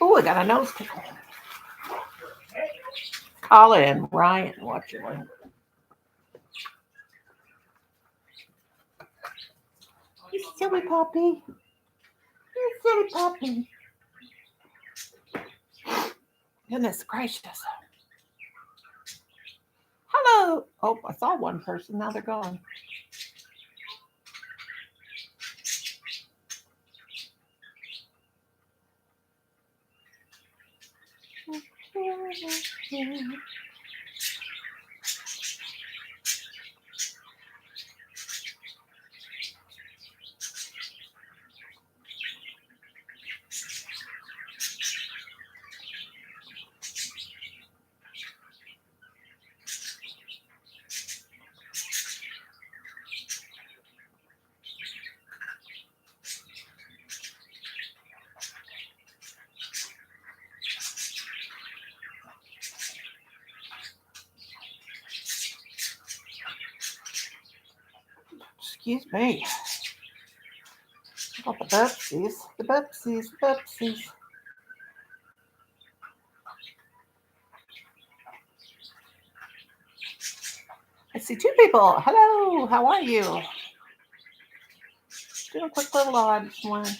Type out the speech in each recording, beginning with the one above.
Oh, I got a nose tickle. Colin, Ryan, what you want? You silly puppy. You silly puppy. Goodness gracious. Hello. Oh, I saw one person. Now they're gone. Excuse me. Got the burpsies. The burpsies. The burpsies. I see two people. Hello. How are you? Doing a quick little live this morning.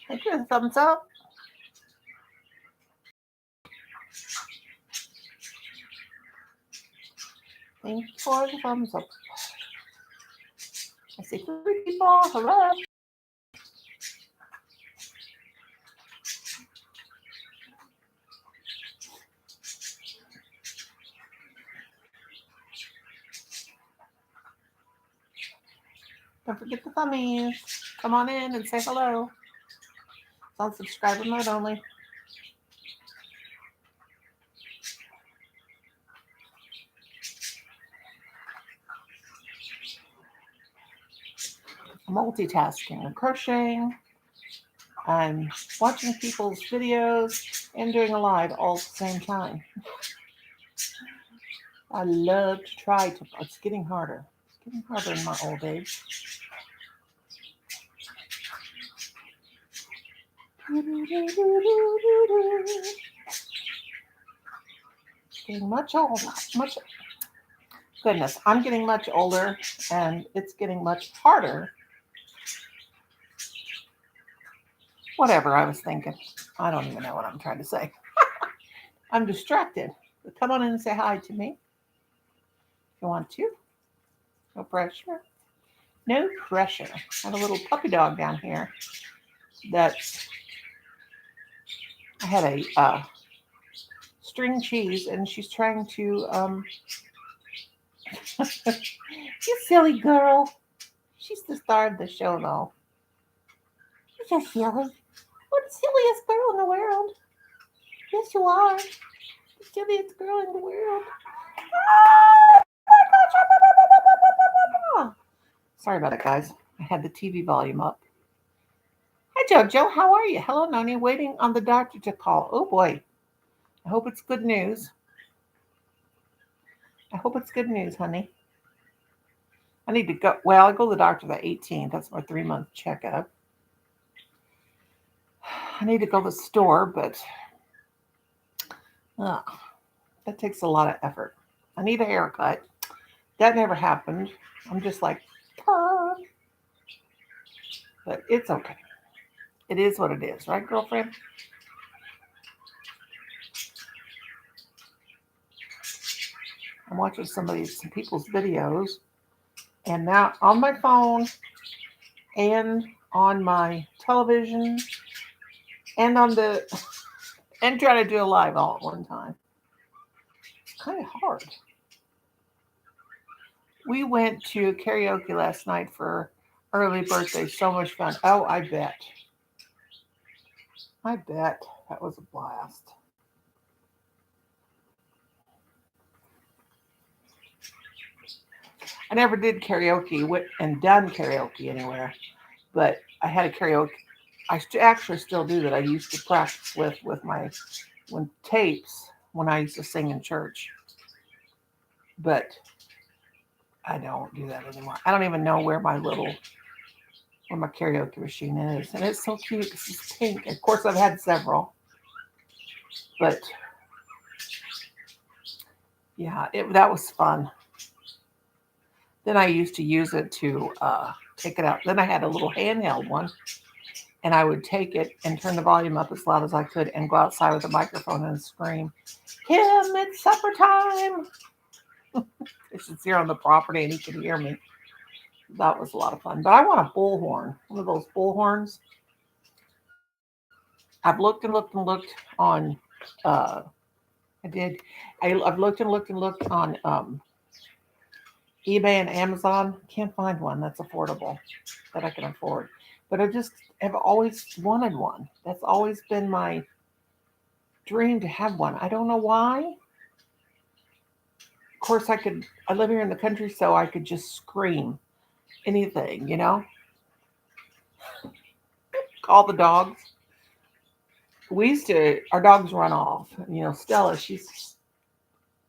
Thank you. Thumbs up. Thank you for the thumbs up. I see three people. Hello. Don't forget the thummies. Come on in and say hello. It's on subscriber mode only. Multitasking. I'm crocheting. I'm watching people's videos and doing a live all at the same time. I love to try to. It's getting harder. It's getting harder in my old age. Getting much older. Goodness, I'm getting much older, and it's getting much harder. Whatever I was thinking. I don't even know what I'm trying to say. I'm distracted. But come on in and say hi to me. If you want to. No pressure. No pressure. I have a little puppy dog down here that I had a string cheese, and she's trying to. You silly girl. She's the star of the show, though. You're so silly. What the silliest girl in the world? Yes, you are. The silliest girl in the world. Sorry about it, guys. I had the TV volume up. Hi, Jojo. How are you? Hello, Noni. Waiting on the doctor to call. Oh, boy. I hope it's good news. I hope it's good news, honey. I need to go. Well, I go to the doctor the 18th. That's my 3-month checkup. I need to go to the store, but that takes a lot of effort. I need a haircut. That never happened. I'm just like, but it's okay. It is what it is, right, girlfriend? I'm watching some people's videos, and now on my phone, and on my television, and and try to do a live all at one time. It's kind of hard. We went to karaoke last night for early birthday. So much fun. Oh, I bet. I bet that was a blast. I never did karaoke and done karaoke anywhere, but I had a karaoke. Actually still do that. I used to practice with my when tapes when I used to sing in church, but I don't do that anymore. I don't even know where my karaoke machine is, and it's so cute because it's pink. Of course, I've had several, but yeah, that was fun. Then I used to use it to take it out. Then I had a little handheld one, and I would take it and turn the volume up as loud as I could and go outside with a microphone and scream, "Kim, it's supper time!" It's just here on the property and he could hear me. That was a lot of fun. But I want a bullhorn, one of those bullhorns. I've looked and looked and looked on. Uh, I did. I've looked and looked and looked on eBay and Amazon. Can't find one that's affordable that I can afford. But I just have always wanted one. That's always been my dream to have one. I don't know why. Of course, I live here in the country, so I could just scream anything. Call the dogs. Our dogs run off. Stella, she's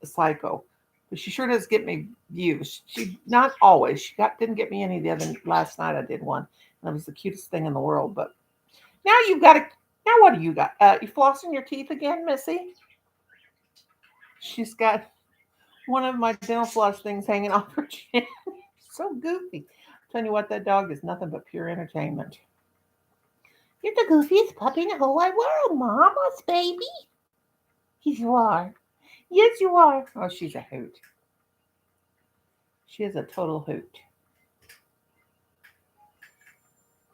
a psycho. But she sure does get me views. She not always. Didn't get me any the other last night. I did one, and it was the cutest thing in the world. But now you've got to. Now what do you got? You flossing your teeth again, Missy? She's got one of my dental floss things hanging off her chin. So goofy. I'm telling you what, that dog is nothing but pure entertainment. You're the goofiest puppy in the whole wide world, Mama's baby. Yes, you are. Yes, you are. Oh, she's a hoot. She is a total hoot.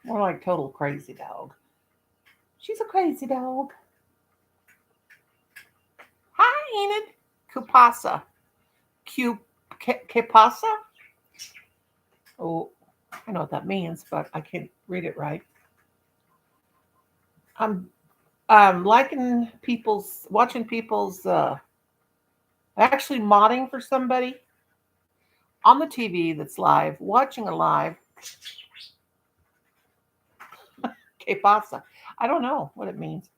More like total crazy dog. She's a crazy dog. Hi, Enid. Kupasa. Kipasa? Oh, I know what that means, but I can't read it right. I'm watching people's, actually modding for somebody on the TV that's live, watching a live. Que pasa? I don't know what it means.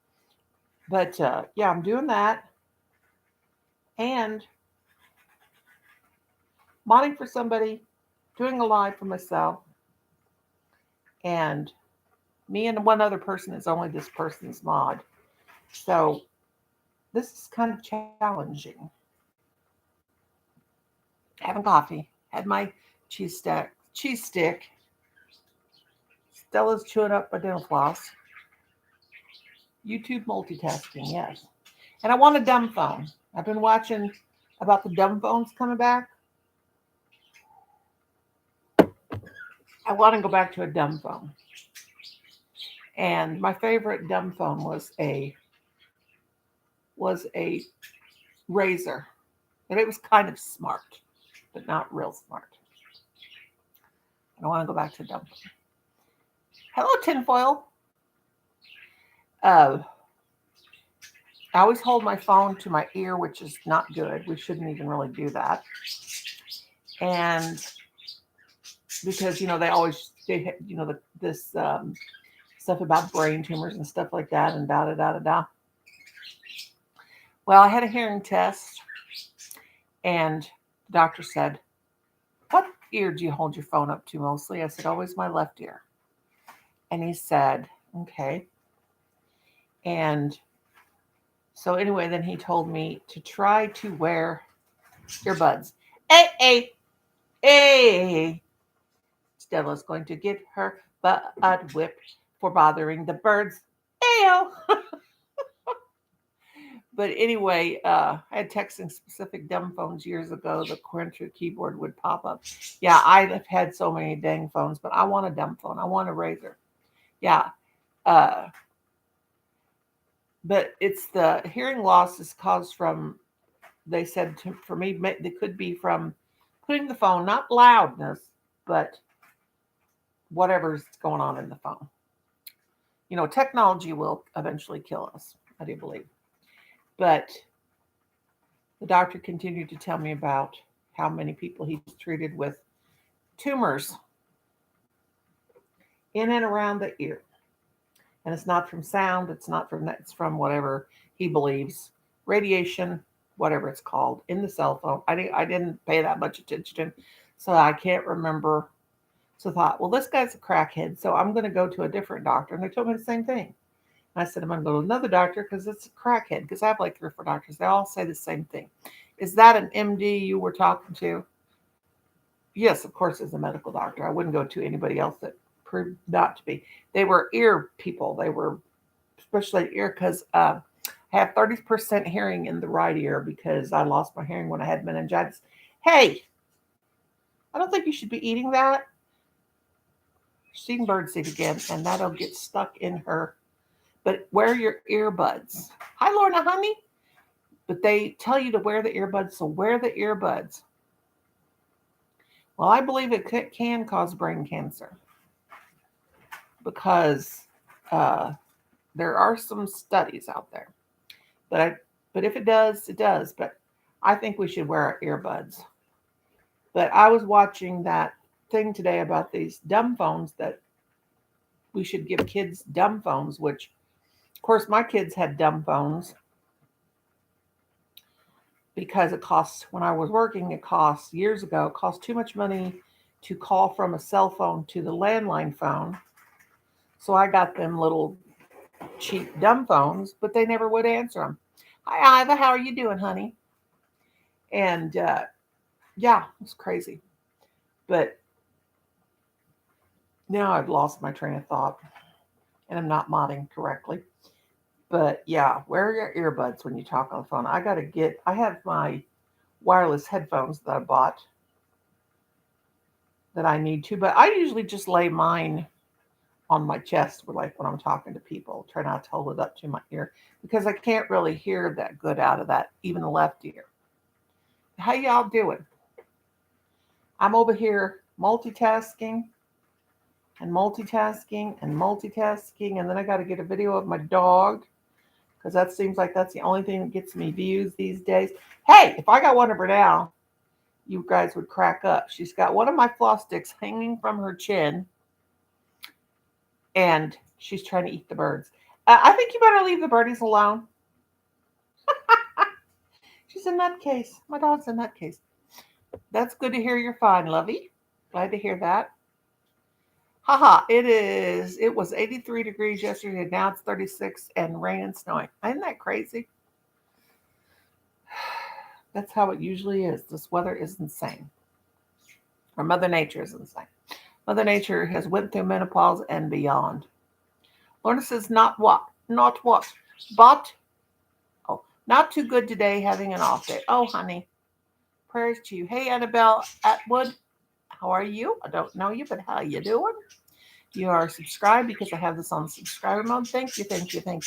But yeah, I'm doing that and modding for somebody, doing a live for myself, and me and one other person is only this person's mod. So this is kind of challenging. Having coffee, had my cheese stick. Stella's chewing up my dental floss. YouTube multitasking, yes. And I want a dumb phone. I've been watching about the dumb phones coming back. I want to go back to a dumb phone. And my favorite dumb phone was a Razor. And it was kind of smart, but not real smart. I don't want to go back to a dumb phone. Hello, tinfoil. Uh, I always hold my phone to my ear, which is not good. We shouldn't even really do that. And because this stuff about brain tumors and stuff like that, and da da da da da. Well, I had a hearing test, and the doctor said, "What ear do you hold your phone up to mostly?" I said, "Always my left ear." And he said, "Okay." And so anyway, then he told me to try to wear earbuds. Hey, hey. Stella's going to get her butt whipped for bothering the birds. Ayo. But anyway, I had texting specific dumb phones years ago. The Quencher keyboard would pop up. Yeah, I've had so many dang phones, but I want a dumb phone. I want a Razor. Yeah. Uh, but it's the hearing loss is caused from, they said for me, it could be from putting the phone, not loudness, but whatever's going on in the phone. technology will eventually kill us, I do believe. But the doctor continued to tell me about how many people he's treated with tumors in and around the ear. And it's not from sound, it's not from that, it's from whatever he believes, radiation, whatever it's called, in the cell phone. I didn't pay that much attention, so I can't remember. So I thought, well, this guy's a crackhead, so I'm going to go to a different doctor. And they told me the same thing. And I said, I'm going to go to another doctor because it's a crackhead, because I have like 3 or 4 doctors. They all say the same thing. Is that an MD you were talking to? Yes, of course, as a medical doctor. I wouldn't go to anybody else that proved not to be. They were ear people. They were especially ear because I have 30% hearing in the right ear because I lost my hearing when I had meningitis. Hey, I don't think you should be eating that. She's eating birdseed again, and that'll get stuck in her. But wear your earbuds. Hi, Lorna, honey. But they tell you to wear the earbuds, so wear the earbuds. Well, I believe it can cause brain cancer because there are some studies out there. But if it does, it does. But I think we should wear our earbuds. But I was watching that thing today about these dumb phones that we should give kids dumb phones, which, of course, my kids had dumb phones because it costs, when I was working, it cost years ago, it cost too much money to call from a cell phone to the landline phone. So I got them little cheap dumb phones, but they never would answer them. Hi, Iva, how are you doing, honey? And yeah, it's crazy. But now I've lost my train of thought and I'm not modding correctly. But yeah, wear your earbuds when you talk on the phone. I have my wireless headphones that I bought that I need to, but I usually just lay mine on my chest like when I'm talking to people. Try not to hold it up to my ear because I can't really hear that good out of that, even the left ear. How y'all doing? I'm over here multitasking and multitasking and multitasking, and then I got to get a video of my dog because that seems like that's the only thing that gets me views these days. Hey, if I got one of her now, you guys would crack up. She's got one of my floss sticks hanging from her chin, and she's trying to eat the birds. I think you better leave the birdies alone. She's a nutcase. My dog's a nutcase. That's good to hear you're fine, lovey. Glad to hear that. Haha, it was 83 degrees yesterday. Now it's 36 and rain and snowing. Isn't that crazy? That's how it usually is. This weather is insane. Or Mother Nature is insane. Mother Nature has went through menopause and beyond. Lorna says, not what, but, oh, not too good today, having an off day. Oh, honey, prayers to you. Hey, Annabelle Atwood, how are you? I don't know you, but how you doing? You are subscribed because I have this on subscriber mode. Thank you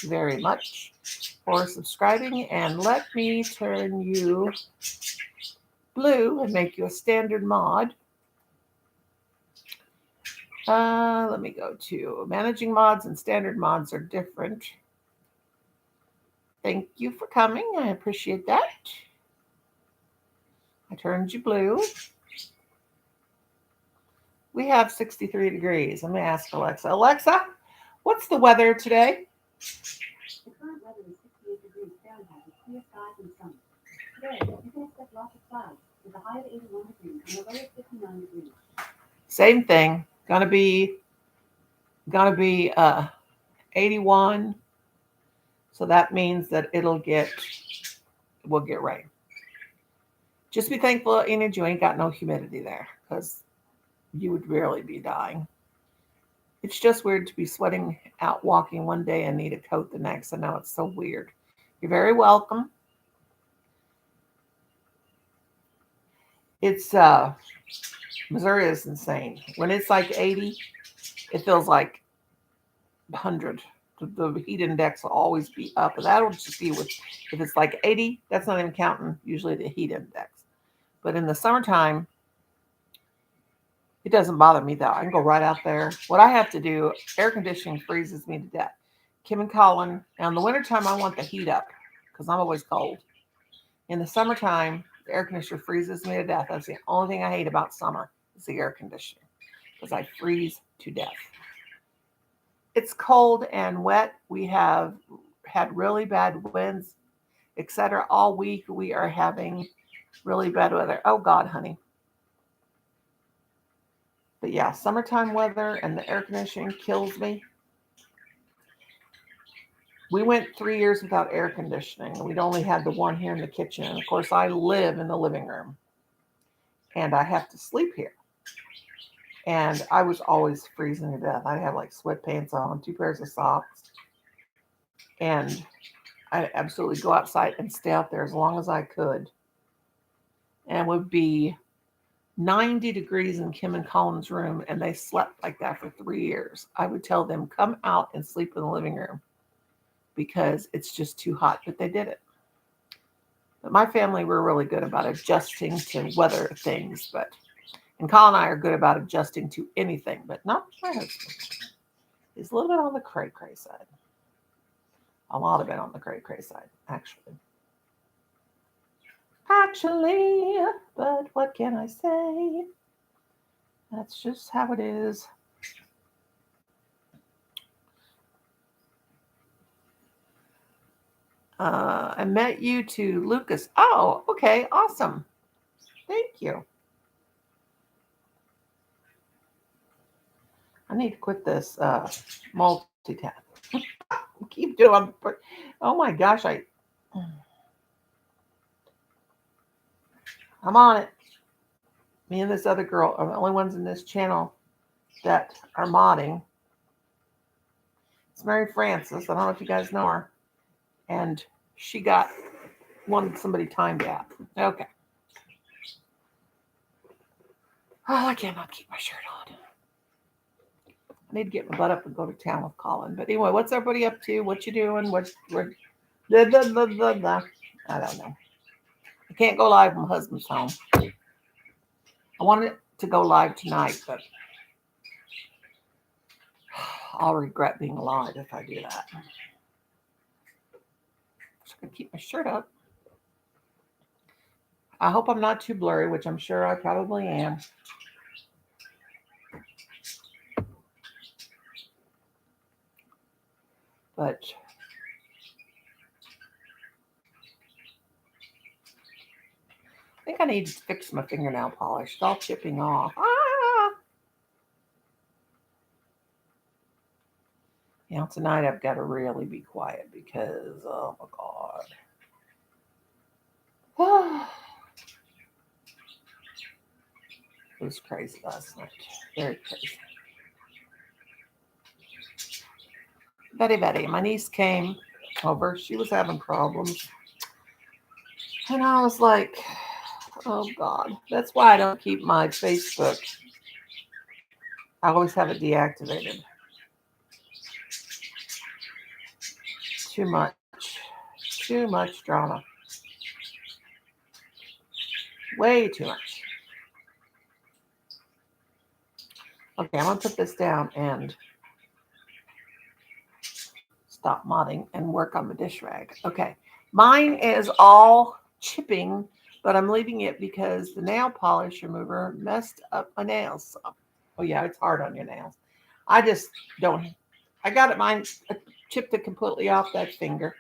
very much for subscribing. And let me turn you blue and make you a standard mod. Let me go to managing mods, and standard mods are different. Thank you for coming. I appreciate that. I turned you blue. We have 63 degrees. Let me ask Alexa. Alexa, what's the weather today? The current weather is 68 degrees Fahrenheit with clear skies and sun. Today, you can expect lots of clouds with a high of 81 degrees and a low of 59 degrees. Same thing. Gonna be 81. So that means that we'll get rain. Just be thankful, Enid, you ain't got no humidity there because you would really be dying. It's just weird to be sweating out walking one day and need a coat the next. I know it's so weird. You're very welcome. It's Missouri is insane. When it's like 80, it feels like 100. The heat index will always be up, and that'll just be with, if it's like 80, that's not even counting usually the heat index. But in the summertime, it doesn't bother me though. I can go right out there. What I have to do, air conditioning freezes me to death. Kim and Colin. Now in the wintertime, I want the heat up because I'm always cold. In the summertime, the air conditioner freezes me to death. That's the only thing I hate about summer is the air conditioner because I freeze to death. It's cold and wet. We have had really bad winds, etc. All week we are having really bad weather. Oh God, honey. But yeah, summertime weather and the air conditioning kills me. We went 3 years without air conditioning. We'd only had the one here in the kitchen. And of course, I live in the living room and I have to sleep here. And I was always freezing to death. I had like sweatpants on, 2 pairs of socks. And I'd absolutely go outside and stay out there as long as I could. And it would be 90 degrees in Kim and Colin's room, and they slept like that for 3 years. I would tell them, come out and sleep in the living room because it's just too hot, but they did it. But my family, were really good about adjusting to weather things, and Colin and I are good about adjusting to anything, but not my husband. He's a little bit on the cray-cray side. A lot of it on the cray-cray side, actually. But what can I say? That's just how it is. I met you to Lucas. Oh, okay, awesome. Thank you. I need to quit this multitask. Keep doing. Oh my gosh, I'm on it. Me and this other girl are the only ones in this channel that are modding. It's Mary Frances. I don't know if you guys know her. And she wanted somebody timed out. Okay. Oh, I cannot keep my shirt on. I need to get my butt up and go to town with Colin. But anyway, what's everybody up to? What you doing? I don't know. I can't go live when my husband's home. I wanted to go live tonight, but I'll regret being alive if I do that. I'm just going to keep my shirt up. I hope I'm not too blurry, which I'm sure I probably am. But I think I need to fix my fingernail polish. It's all chipping off. You know, tonight I've got to really be quiet because, oh my God. It was crazy last night. Very crazy. Betty, my niece came over. She was having problems. And I was like, oh God. That's why I don't keep my Facebook. I always have it deactivated. Too much drama. Way too much. Okay, I'm going to put this down and stop modding and work on the dish rag. Okay, mine is all chipping, but I'm leaving it because the nail polish remover messed up my nails. Oh yeah, it's hard on your nails. I just don't. I got it. Mine chipped it completely off that finger,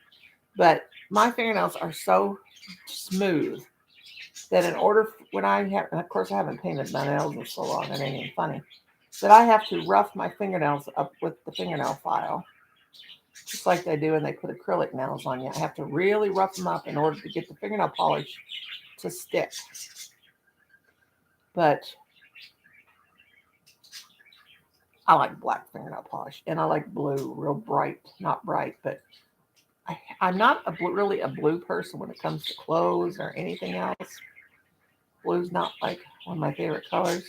but my fingernails are so smooth that in order when I have, and of course I haven't painted my nails in so long, it ain't even funny, that I have to rough my fingernails up with the fingernail file, just like they do when they put acrylic nails on you. I have to really rough them up in order to get the fingernail polish to stick. But I like black fingernail polish, and I like blue, real bright, not bright, but I'm not really a blue person when it comes to clothes or anything else. Blue's not like one of my favorite colors,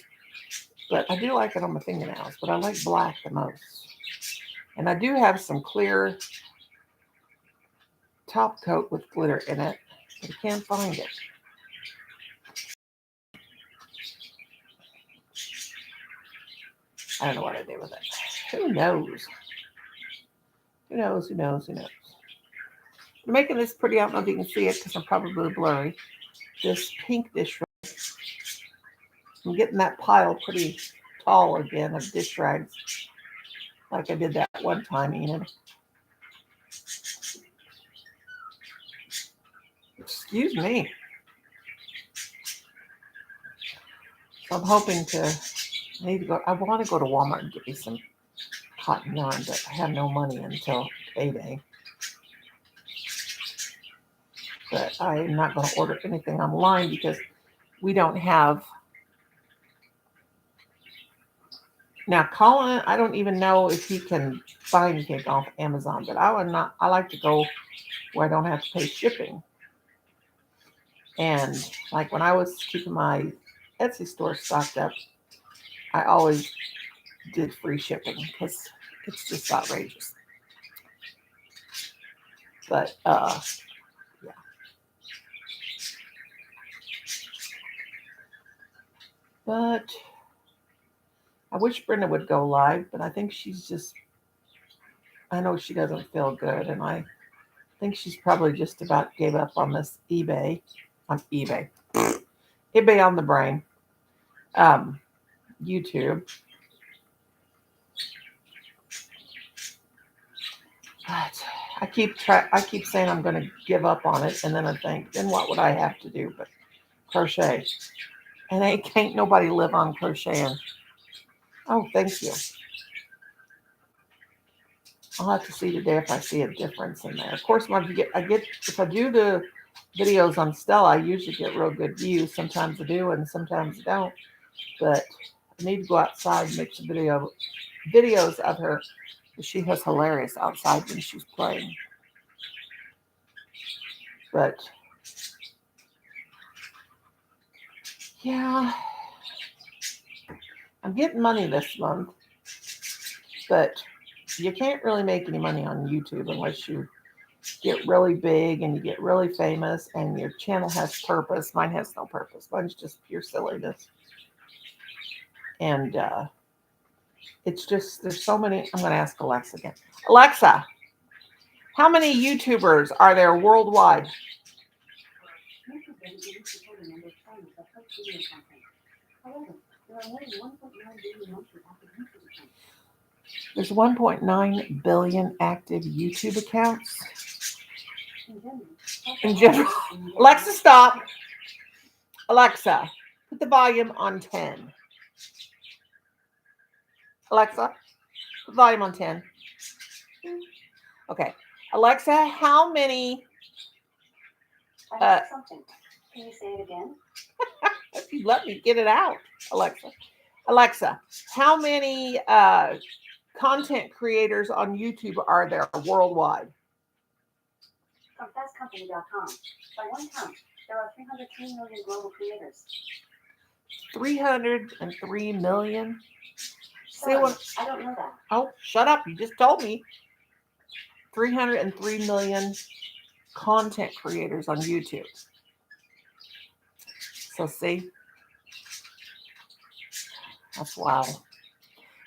but I do like it on my fingernails, but I like black the most. And I do have some clear top coat with glitter in it, but I can't find it. I don't know what I did with it. Who knows? Who knows? Who knows? Who knows? I'm making this pretty. I don't know if you can see it because I'm probably blurry. This pink dish rag. I'm getting that pile pretty tall again of dish rags, like I did that one time, Enid. Excuse me. So I'm hoping to. I need to go. I want to go to Walmart and get me some cotton yarn, but I have no money until payday. But I'm not going to order anything online because we don't have. Now, Colin, I don't even know if he can buy anything off Amazon, but I would not. I like to go where I don't have to pay shipping. And like when I was keeping my Etsy store stocked up, I always did free shipping because it's just outrageous. But yeah. But I wish Brenda would go live, but I think she's just. I know she doesn't feel good, and I think she's probably just about gave up on this eBay on the brain, YouTube. But I keep saying I'm going to give up on it, and then I think, then what would I have to do but crochet? And can't nobody live on crocheting. Oh, thank you. I'll have to see today if I see a difference in there. Of course, if I do the videos on Stella, I usually get real good views. Sometimes I do, and sometimes I don't. But I need to go outside and make some videos of her. She has hilarious outside when she's playing. But yeah, I'm getting money this month, but you can't really make any money on YouTube unless you get really big and you get really famous and your channel has purpose. Mine has no purpose. Mine's just pure silliness. And it's just, there's so many. I'm going to ask Alexa again. Alexa, how many YouTubers are there worldwide? YouTube doesn't release the total number of channels that post video content. However, there are more than 1.9 billion monthly active YouTube accounts. There's 1.9 billion active YouTube accounts. In general. Alexa, stop. Alexa, put the volume on 10. Alexa, put the volume on 10. Okay. Alexa, how many... I heard something. Can you say it again? If you let me get it out, Alexa. Alexa, how many content creators on YouTube are there worldwide? From FastCompany.com. By one count, there are 303 million global creators. 303 million? Sorry, I don't know that. Oh, shut up. You just told me. 303 million content creators on YouTube. So see? That's wild.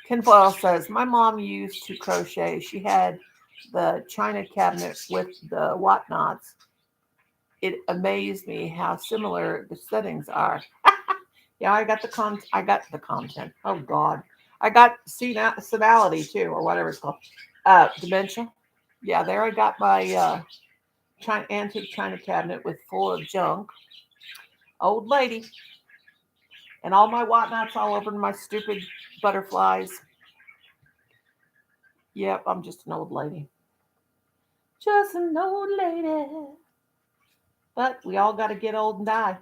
Tinfoil says, my mom used to crochet. She had the china cabinet with the whatnots. It amazed me how similar the settings are. Yeah, I got the content. Oh God. I got senality too, or whatever it's called. Dementia. Yeah, there I got my antique china cabinet with full of junk. Old lady. And all my whatnots all over my stupid butterflies. Yep, I'm just an old lady. Just an old lady. But we all got to get old and die.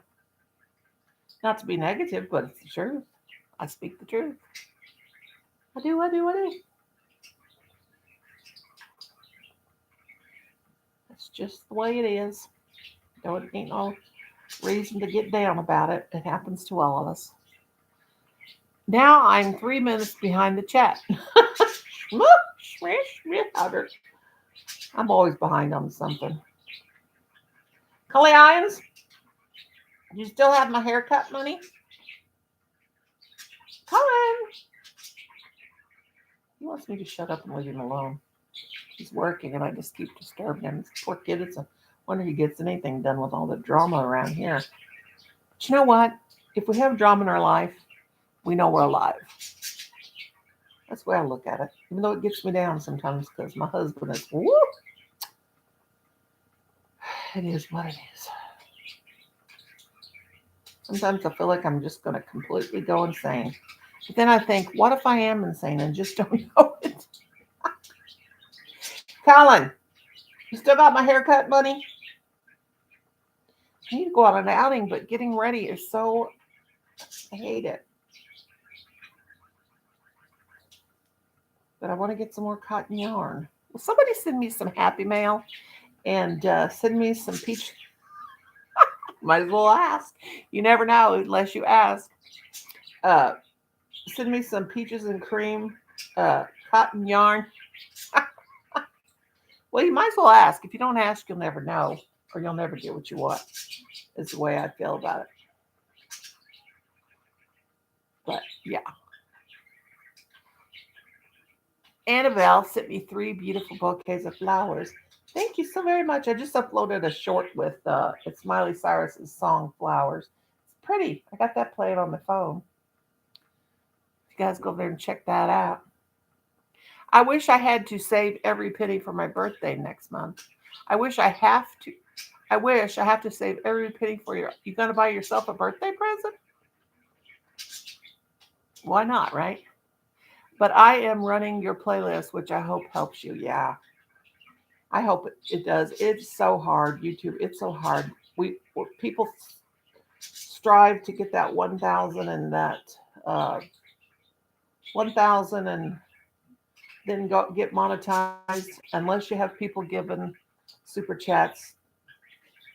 Not to be negative, but it's the truth. I speak the truth. I do. That's just the way it is. There ain't no reason to get down about it. It happens to all of us. Now I'm 3 minutes behind the chat. I'm always behind on something. Cully Irons, do you still have my haircut money? Colin! He wants me to shut up and leave him alone. He's working, and I just keep disturbing him. This poor kid. It's a wonder he gets anything done with all the drama around here. But you know what? If we have drama in our life, we know we're alive. That's the way I look at it. Even though it gets me down sometimes because my husband is whoop. It is what it is. Sometimes I feel like I'm just going to completely go insane. But then I think, what if I am insane and just don't know it? Colin, you still got my haircut money? I need to go on an outing, but getting ready is so, I hate it. But I want to get some more cotton yarn. Will somebody send me some Happy Mail and send me some peach? Might as well ask. You never know unless you ask. Uh, Send me some peaches and cream cotton yarn. Well, you might as well ask. If you don't ask, you'll never know, or you'll never get what you want. Is the way I feel about it. But yeah. Annabelle sent me 3 beautiful bouquets of flowers. Thank you so very much. I just uploaded a short with it's Miley Cyrus's song Flowers. It's pretty. I got that playing on my phone. You guys go there and check that out. I wish I had to save every penny for my birthday next month. I wish I have to. I wish I have to save every penny for your. You gonna buy yourself a birthday present? Why not, right? But I am running your playlist, which I hope helps you. Yeah, I hope it does. It's so hard, YouTube. It's so hard. People strive to get that 1,000 and that 1,000 and then go get monetized. Unless you have people giving super chats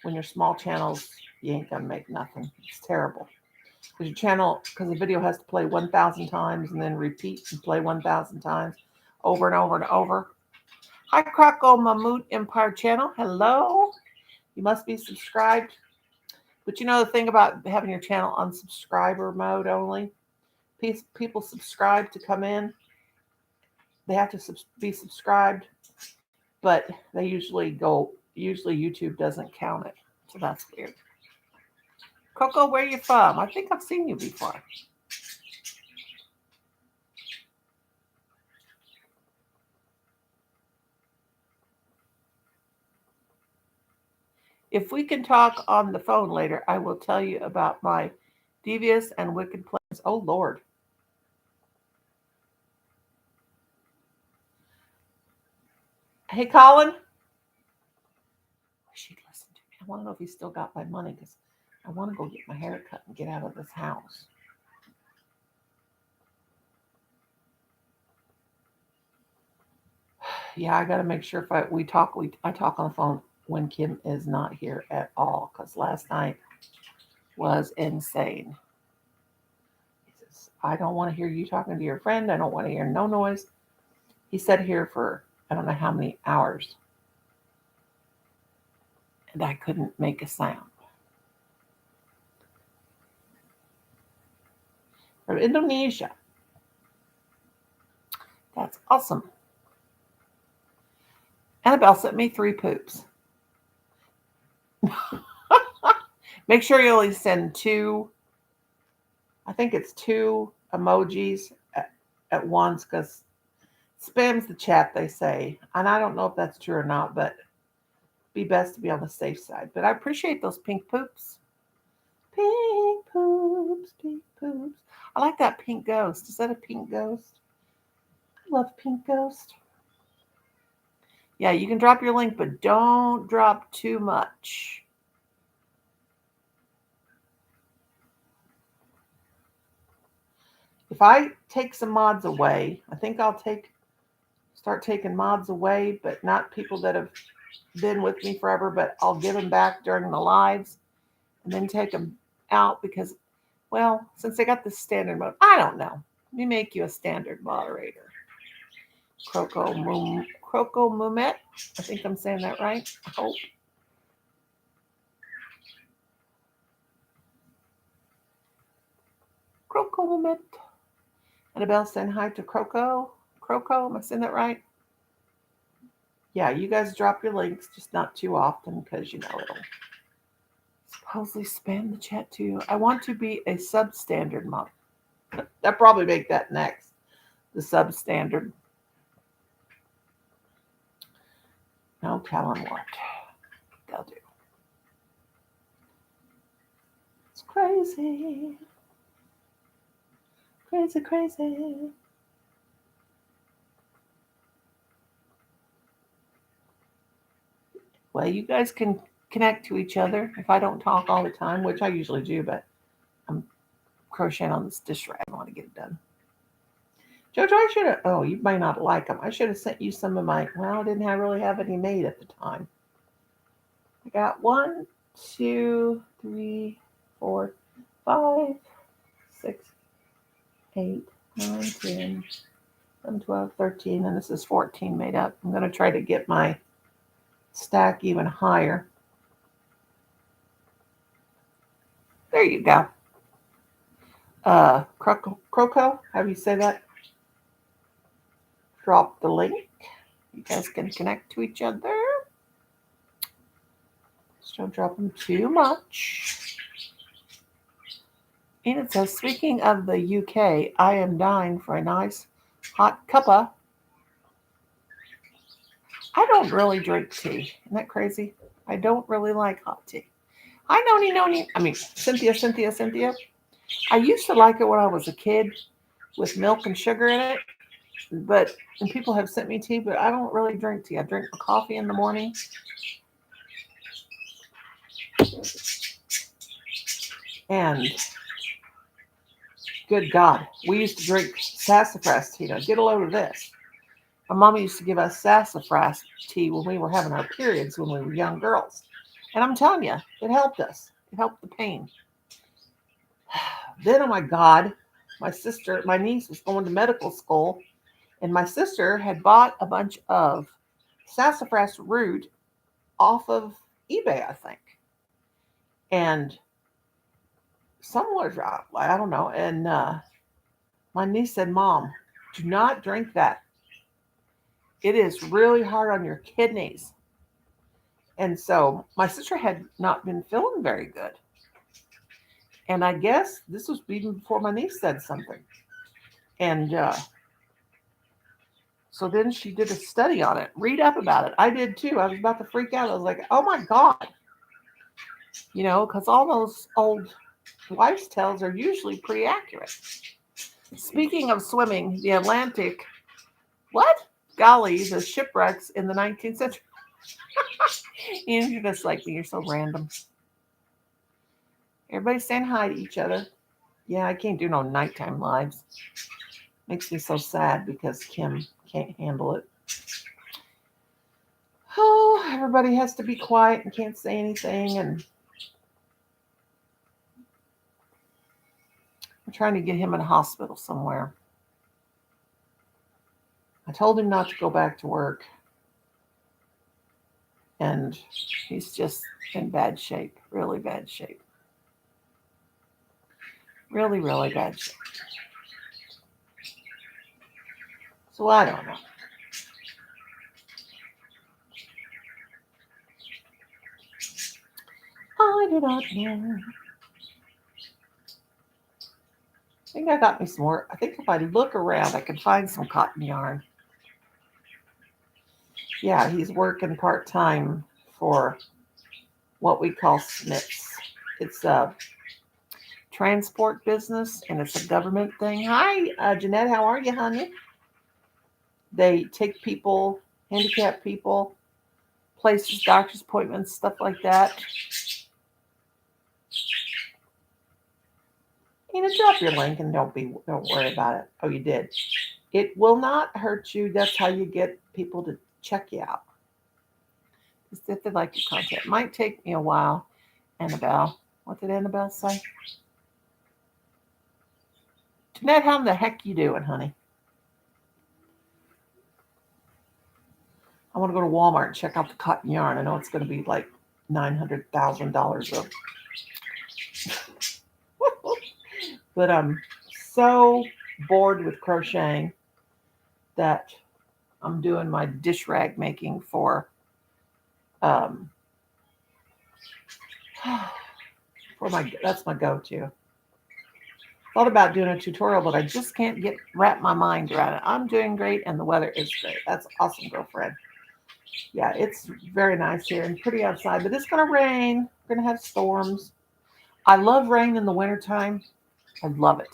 when you're small channels, you ain't gonna make nothing. It's terrible. Because your channel, because the video has to play 1,000 times and then repeat and play 1,000 times over and over and over. Hi, Croco Mammut Empire channel. Hello. You must be subscribed. But you know the thing about having your channel on subscriber mode only? People subscribe to come in. They have to be subscribed, but they usually YouTube doesn't count it. So that's weird. Coco, where are you from? I think I've seen you before. If we can talk on the phone later, I will tell you about my devious and wicked plans. Oh, Lord. Hey, Colin. I wish he'd listen to me. I want to know if he still got my money because I want to go get my hair cut and get out of this house. Yeah, I got to make sure if I talk on the phone when Kim is not here at all because last night was insane. He says, I don't want to hear you talking to your friend. I don't want to hear no noise. He sat here for I don't know how many hours and I couldn't make a sound. From Indonesia. That's awesome. Annabelle sent me 3 poops. Make sure you only send 2. I think it's 2 emojis at once because spams the chat, they say. And I don't know if that's true or not, but be best to be on the safe side. But I appreciate those pink poops. Pink poops, pink poops. I like that pink ghost. Is that a pink ghost? I love pink ghost. Yeah, you can drop your link, but don't drop too much. If I take some mods away, I think I'll start taking mods away, but not people that have been with me forever, but I'll give them back during the lives and then take them out because, well, since they got the standard mode, I don't know. Let me make you a standard moderator. Croco Mumet. I think I'm saying that right. I hope. Croco Mumet. Annabelle saying hi to Croco. Croco, am I saying that right? Yeah, you guys drop your links, just not too often because it'll supposedly spam the chat too. I want to be a substandard mom. They'll probably make that next. The substandard. No telling what they'll do. It's crazy. Crazy, crazy. Well, you guys can connect to each other if I don't talk all the time, which I usually do, but I'm crocheting on this dish rag. I want to get it done. Jojo, I should have, oh, you might not like them. I should have sent you some of my, well, I didn't really have any made at the time. I got 1, 2, 3, 4, 5, 6, 8, 9, 10, 11, 12, 13, and this is 14 made up. I'm going to try to get my stack even higher. There you go. Croco, how do you say that? Drop the link. You guys can connect to each other. Just don't drop them too much. And it says, speaking of the UK, I am dying for a nice hot cuppa. I don't really drink tea. Isn't that crazy? I don't really like hot tea. Hi, Noni. I mean, Cynthia. I used to like it when I was a kid with milk and sugar in it. And people have sent me tea, but I don't really drink tea. I drink my coffee in the morning. And good God, we used to drink sassafras tea. Now, get a load of this. My mom used to give us sassafras tea when we were having our periods when we were young girls. And I'm telling you, it helped us. It helped the pain. Then, oh my God, my niece was going to medical school, and my sister had bought a bunch of sassafras root off of eBay, I think. And somewhere, I don't know. And my niece said, Mom, do not drink that. It is really hard on your kidneys. And so my sister had not been feeling very good. And I guess this was even before my niece said something. And so then she did a study on it, read up about it. I did too. I was about to freak out. I was like, oh my God. Because all those old wives' tales are usually pretty accurate. Speaking of swimming, the Atlantic, what? Golly, the shipwrecks in the 19th century. And you're just like me. You're so random. Everybody's saying hi to each other. Yeah, I can't do no nighttime lives. Makes me so sad because Kim can't handle it. Oh, everybody has to be quiet and can't say anything. And I'm trying to get him in a hospital somewhere. I told him not to go back to work. And he's just in bad shape, really bad shape. Really, really bad shape. So I don't know. I do not know. I think I got me some more. I think if I look around, I can find some cotton yarn. Yeah, he's working part-time for what we call Smiths. It's a transport business, and it's a government thing. Hi, Jeanette. How are you, honey? They take people, handicapped people, places, doctor's appointments, stuff like that. Drop your link and don't worry about it. Oh, you did. It will not hurt you. That's how you get people to check you out. Just if they like your content. It might take me a while. Annabelle. What did Annabelle say? Jeanette, how the heck you doing, honey? I want to go to Walmart and check out the cotton yarn. I know it's going to be like $900,000 of. But I'm so bored with crocheting that I'm doing my dish rag making for um that's my go-to. Thought about doing a tutorial, but I just can't wrap my mind around it. I'm doing great and the weather is great. That's awesome, girlfriend. Yeah, it's very nice here and pretty outside, but it's gonna rain. We're gonna have storms. I love rain in the wintertime. I love it.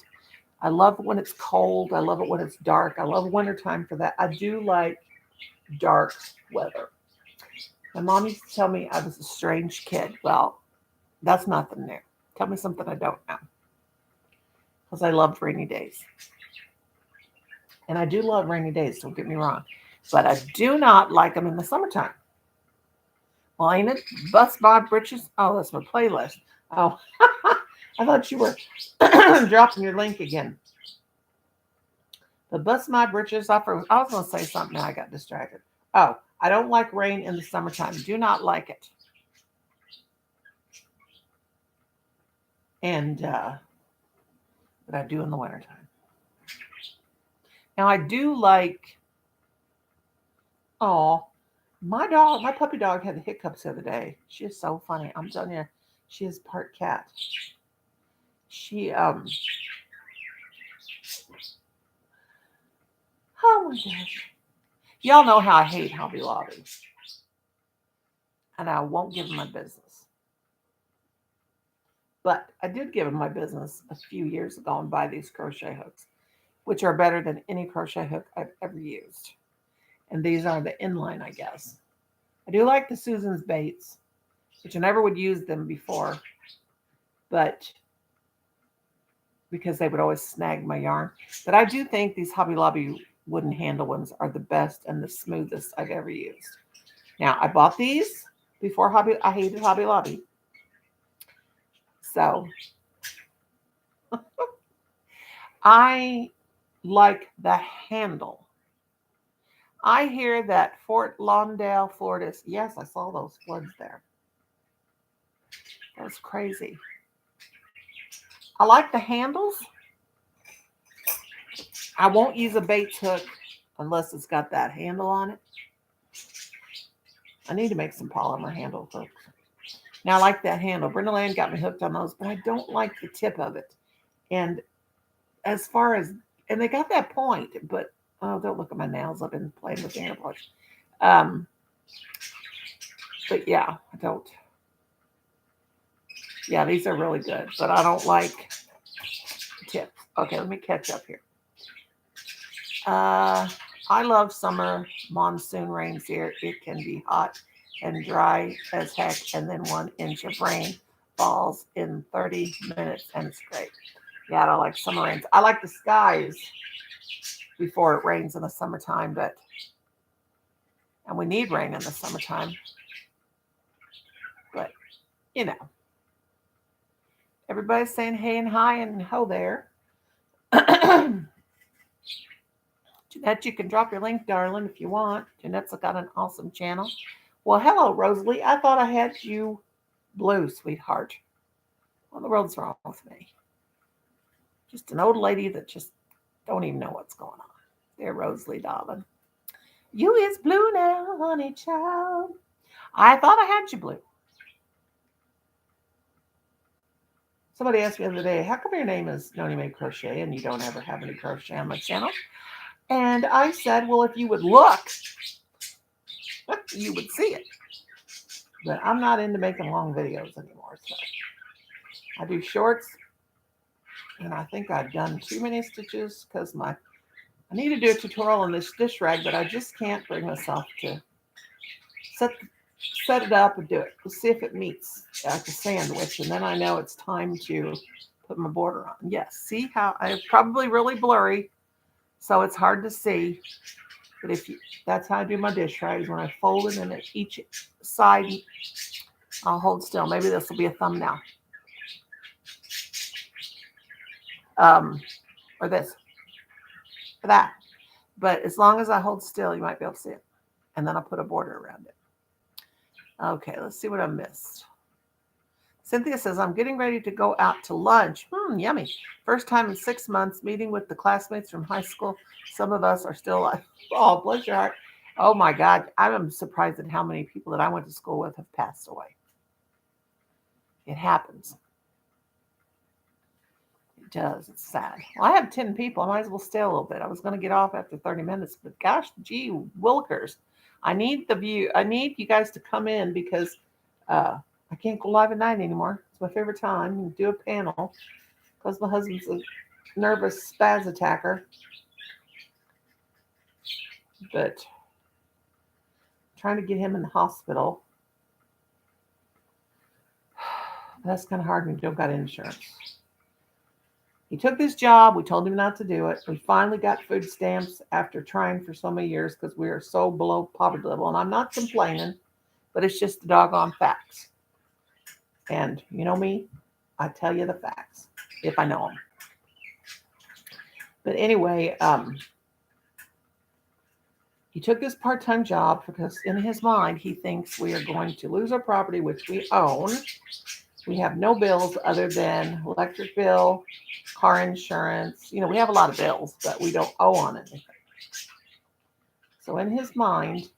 I love it when it's cold. I love it when it's dark. I love wintertime for that. I do like dark weather. My mom used to tell me I was a strange kid. Well, that's nothing new. Tell me something I don't know. Because I loved rainy days. And I do love rainy days, don't get me wrong. But I do not like them in the summertime. Well, ain't it? Bust my britches. Oh, that's my playlist. Oh, I thought you were dropping your link again. The bust my britches off. I was going to say something. Now I got distracted. Oh, I don't like rain in the summertime. Do not like it. And but I do in the wintertime. Now I do like. Oh, my puppy dog had the hiccups the other day. She is so funny. I'm telling you, she is part cat. She oh my gosh. Y'all know how I hate Hobby Lobby. And I won't give them my business. But I did give them my business a few years ago and buy these crochet hooks, which are better than any crochet hook I've ever used. And these are the inline, I guess. I do like the Susan's Baits, which I never would use them before, but because they would always snag my yarn. But I do think these Hobby Lobby wooden handle ones are the best and the smoothest I've ever used. Now, I bought these before I hated Hobby Lobby. So I like the handle. I hear that Fort Lauderdale, Florida. Yes, I saw those floods there. That was crazy. I like the handles. I won't use a Bates hook unless it's got that handle on it. I need to make some polymer handle hooks. Now, I like that handle. Brenda Land got me hooked on those, but I don't like the tip of it. And as far as, and they got that point, but oh, don't look at my nails. I've been playing with nail polish. But yeah, I don't. Yeah, these are really good, but I don't like tips. Okay, let me catch up here. I love summer monsoon rains here. It can be hot and dry as heck, and then 1 inch of rain falls in 30 minutes, and it's great. Yeah, I don't like summer rains. I like the skies before it rains in the summertime, and we need rain in the summertime. But, you know, everybody's saying hey and hi and ho there. Jeanette, you can drop your link, darling, if you want. Jeanette's got an awesome channel. Well, hello, Rosalie. I thought I had you blue, sweetheart. What in the world's wrong with me? Just an old lady that just don't even know what's going on. There, Rosalie, darling. You is blue now, honey child. I thought I had you blue. Somebody asked me the other day, how come your name is Noni Mae Crochet and you don't ever have any crochet on my channel? And I said, well, if you would look, you would see it. But I'm not into making long videos anymore. So I do shorts. And I think I've done too many stitches because I need to do a tutorial on this dish rag, but I just can't bring myself to set it up and do it. Let's see if it meets like a sandwich. And then I know it's time to put my border on. Yes. See how I'm probably really blurry. So it's hard to see. But that's how I do my dish rags. When I fold it and at each side, I'll hold still. Maybe this will be a thumbnail. Or this. Or that. But as long as I hold still, you might be able to see it. And then I'll put a border around it. Okay, let's see what I missed. Cynthia says, I'm getting ready to go out to lunch. Yummy. First time in 6 months meeting with the classmates from high school. Some of us are still alive. Oh, bless your heart. Oh my God. I'm surprised at how many people that I went to school with have passed away. It happens. It does. It's sad. Well, I have 10 people. I might as well stay a little bit. I was going to get off after 30 minutes, but gosh, gee, Willikers. I need you guys to come in because I can't go live at night anymore. It's my favorite time. And do a panel because my husband's a nervous spaz attacker. But trying to get him in the hospital. That's kind of hard when you don't got insurance. He took this job. We told him not to do it. We finally got food stamps after trying for so many years because we are so below poverty level. And I'm not complaining, but it's just the doggone facts. And you know me, I tell you the facts if I know them. But anyway, he took this part-time job because in his mind, he thinks we are going to lose our property, which we own. We have no bills other than electric bill, car insurance. We have a lot of bills, but we don't owe on anything. So in his mind,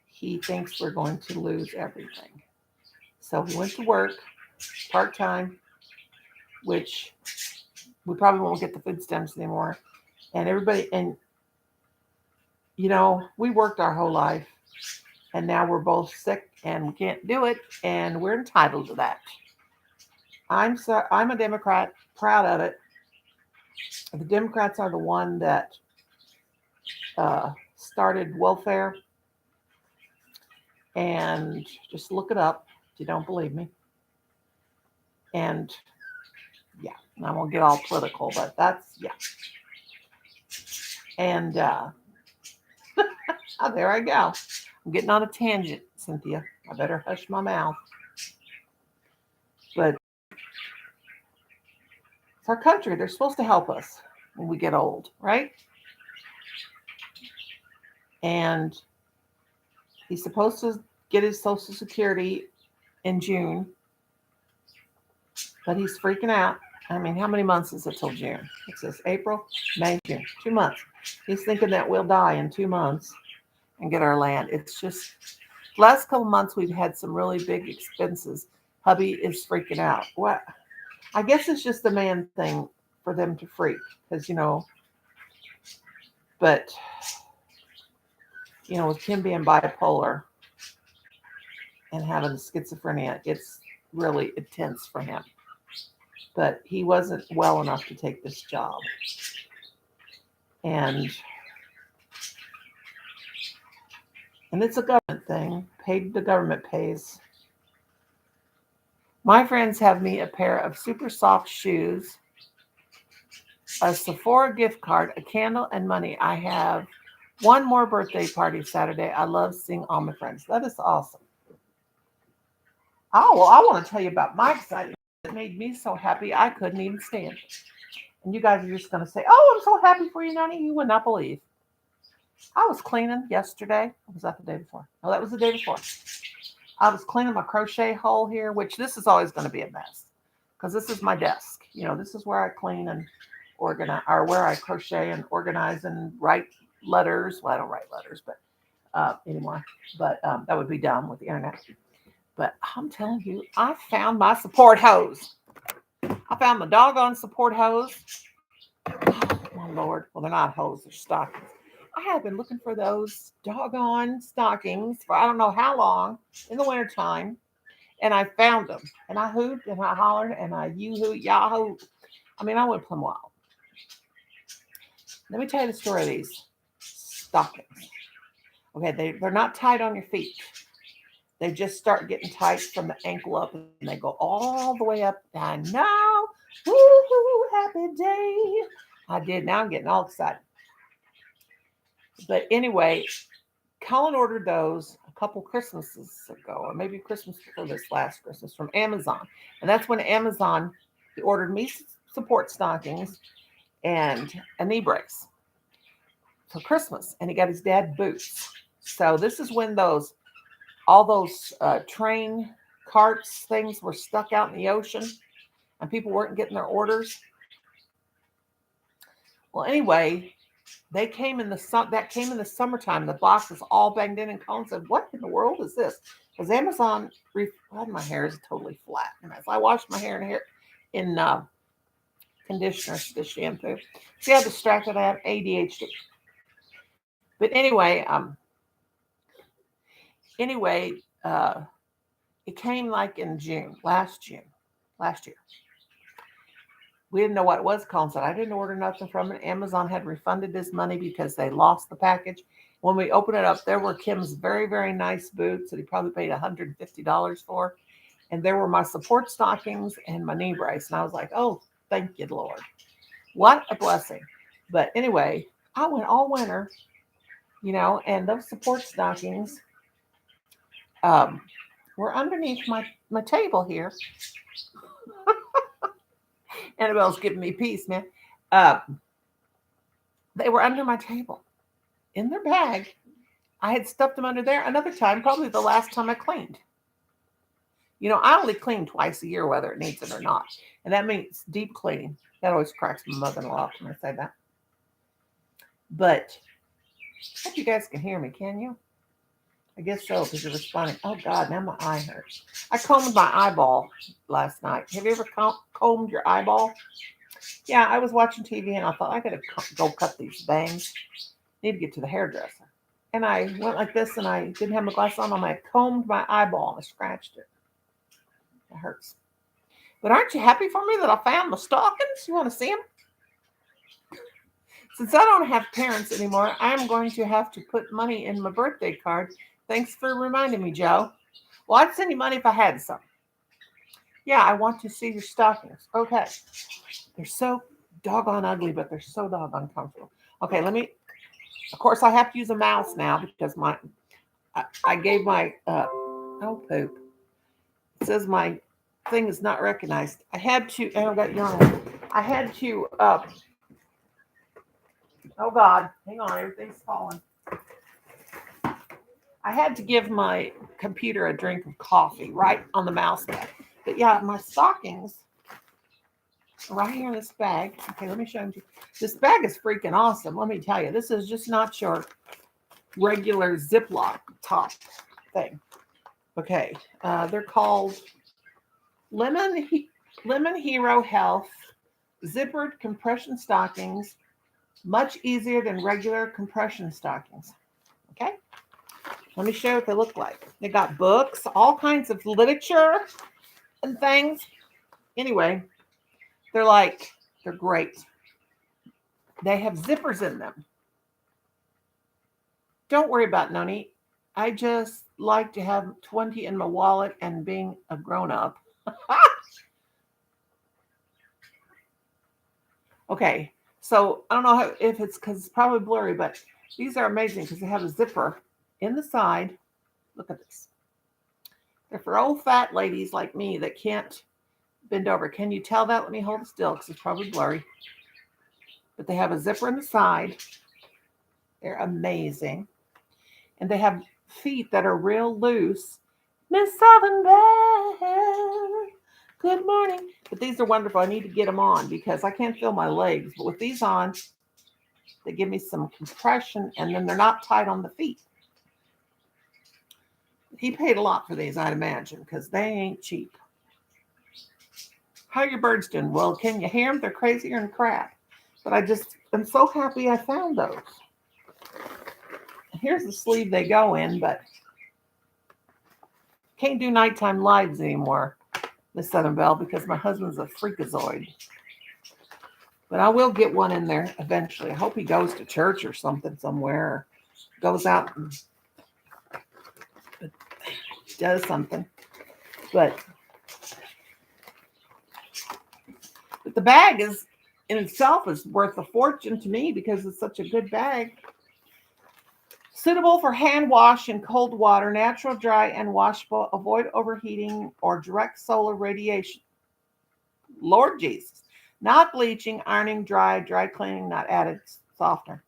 he thinks we're going to lose everything. So he went to work part-time, which we probably won't get the food stamps anymore. And everybody, we worked our whole life. And now we're both sick and we can't do it. And we're entitled to that. I'm a Democrat, proud of it. The Democrats are the one that started welfare. And just look it up if you don't believe me. And yeah, I won't get all political, but yeah. And there I go. I'm getting on a tangent, Cynthia. I better hush my mouth. But it's our country. They're supposed to help us when we get old, right? And he's supposed to get his Social Security in June. But he's freaking out. I mean, how many months is it till June? It says April, May, June. 2 months. He's thinking that we'll die in 2 months and get our land. It's just, last couple months we've had some really big expenses. Hubby is freaking out. What? I guess it's just a man thing for them to freak because, but, with him being bipolar and having schizophrenia, it's really intense for him. But he wasn't well enough to take this job. And it's a government thing. The government pays. My friends have me a pair of super soft shoes, a Sephora gift card, a candle, and money. I have one more birthday party Saturday. I love seeing all my friends. That is awesome. Oh, well, I want to tell you about my excitement. It made me so happy I couldn't even stand it. And you guys are just going to say, oh, I'm so happy for you, Nani. You would not believe. I was cleaning yesterday. Or was that the day before? No, that was the day before. I was cleaning my crochet hole here, which this is always going to be a mess because this is my desk. This is where I clean and organize, or where I crochet and organize and write letters. Well, I don't write letters, but anymore. But that would be dumb with the internet. But I'm telling you, I found my support hose. I found my doggone support hose. Oh, my Lord. Well, they're not hose, they're stockings. I have been looking for those doggone stockings for I don't know how long in the wintertime. And I found them. And I hooped and I hollered and I yoo-hoo, yahoo. I mean, I went plumb wild. Let me tell you the story of these stockings. Okay, they're not tight on your feet. They just start getting tight from the ankle up and they go all the way up. I know. Woo-hoo, happy day. I did. Now I'm getting all excited. But anyway, Colin ordered those a couple Christmases ago, or maybe Christmas before this last Christmas from Amazon. And that's when Amazon, he ordered me support stockings and a knee brace for Christmas. And he got his dad boots. So this is when all those train carts, things were stuck out in the ocean and people weren't getting their orders. Well, anyway, they came in that came in the summertime. The box was all banged in, and Colin said, "What in the world is this?" Because Amazon, my hair is totally flat. And as I washed my hair in conditioner, the shampoo, see how distracted I am, ADHD. But anyway, it came like in June, last year. We didn't know what it was. Colin said, I didn't order nothing from it. Amazon had refunded his money because they lost the package. When we opened it up, there were Kim's very, very nice boots that he probably paid $150 for. And there were my support stockings and my knee brace. And I was like, oh, thank you, Lord. What a blessing. But anyway, I went all winter, and those support stockings were underneath my table here. Annabelle's giving me peace, man. They were under my table in their bag. I had stuffed them under there another time, probably the last time I cleaned. I only clean twice a year, whether it needs it or not. And that means deep cleaning. That always cracks my mother-in-law up when I say that. But I hope you guys can hear me, can you? I guess so, because you're responding. Oh, God, now my eye hurts. I combed my eyeball last night. Have you ever combed your eyeball? Yeah, I was watching TV, and I thought, I got to go cut these bangs. Need to get to the hairdresser. And I went like this, and I didn't have my glasses on. I combed my eyeball, and I scratched it. It hurts. But aren't you happy for me that I found my stockings? You want to see them? Since I don't have parents anymore, I'm going to have to put money in my birthday card. Thanks for reminding me, Joe. Well, I'd send you money if I had some. Yeah, I want to see your stockings. Okay. They're so doggone ugly, but they're so doggone comfortable. Okay, of course, I have to use a mouse now because I gave my, poop. It says my thing is not recognized. I had to, I got yarn. I had to, oh God, hang on, everything's falling. I had to give my computer a drink of coffee right on the mouse pad. But yeah, my stockings are right here in this bag. Okay, let me show you. This bag is freaking awesome. Let me tell you, this is just not your regular Ziploc top thing. Okay, they're called Lemon Hero Health zippered compression stockings. Much easier than regular compression stockings. Okay. Let me show you what they look like. They got books, all kinds of literature and things. Anyway, they're great. They have zippers in them. Don't worry about Noni. I just like to have 20 in my wallet and being a grown-up. Okay, so I don't know if it's because it's probably blurry, but these are amazing because they have a zipper in the side. Look at this. They're for old fat ladies like me that can't bend over. Can you tell that? Let me hold it still because it's probably blurry. But they have a zipper in the side. They're amazing. And they have feet that are real loose. Miss Southern Belle, good morning. But these are wonderful. I need to get them on because I can't feel my legs. But with these on, they give me some compression, and then they're not tight on the feet. He paid a lot for these, I'd imagine, because they ain't cheap. How are your birds doing? Well, can you hear them? They're crazier than crap. But I'm so happy I found those. Here's the sleeve they go in, but can't do nighttime lives anymore, Miss Southern Belle, because my husband's a freakazoid. But I will get one in there eventually. I hope he goes to church or something somewhere, or goes out and does something. But the bag in itself is worth a fortune to me because it's such a good bag. Suitable for hand wash in cold water, natural, dry, and washable. Avoid overheating or direct solar radiation. Lord Jesus. Not bleaching, ironing, dry cleaning, not added softener.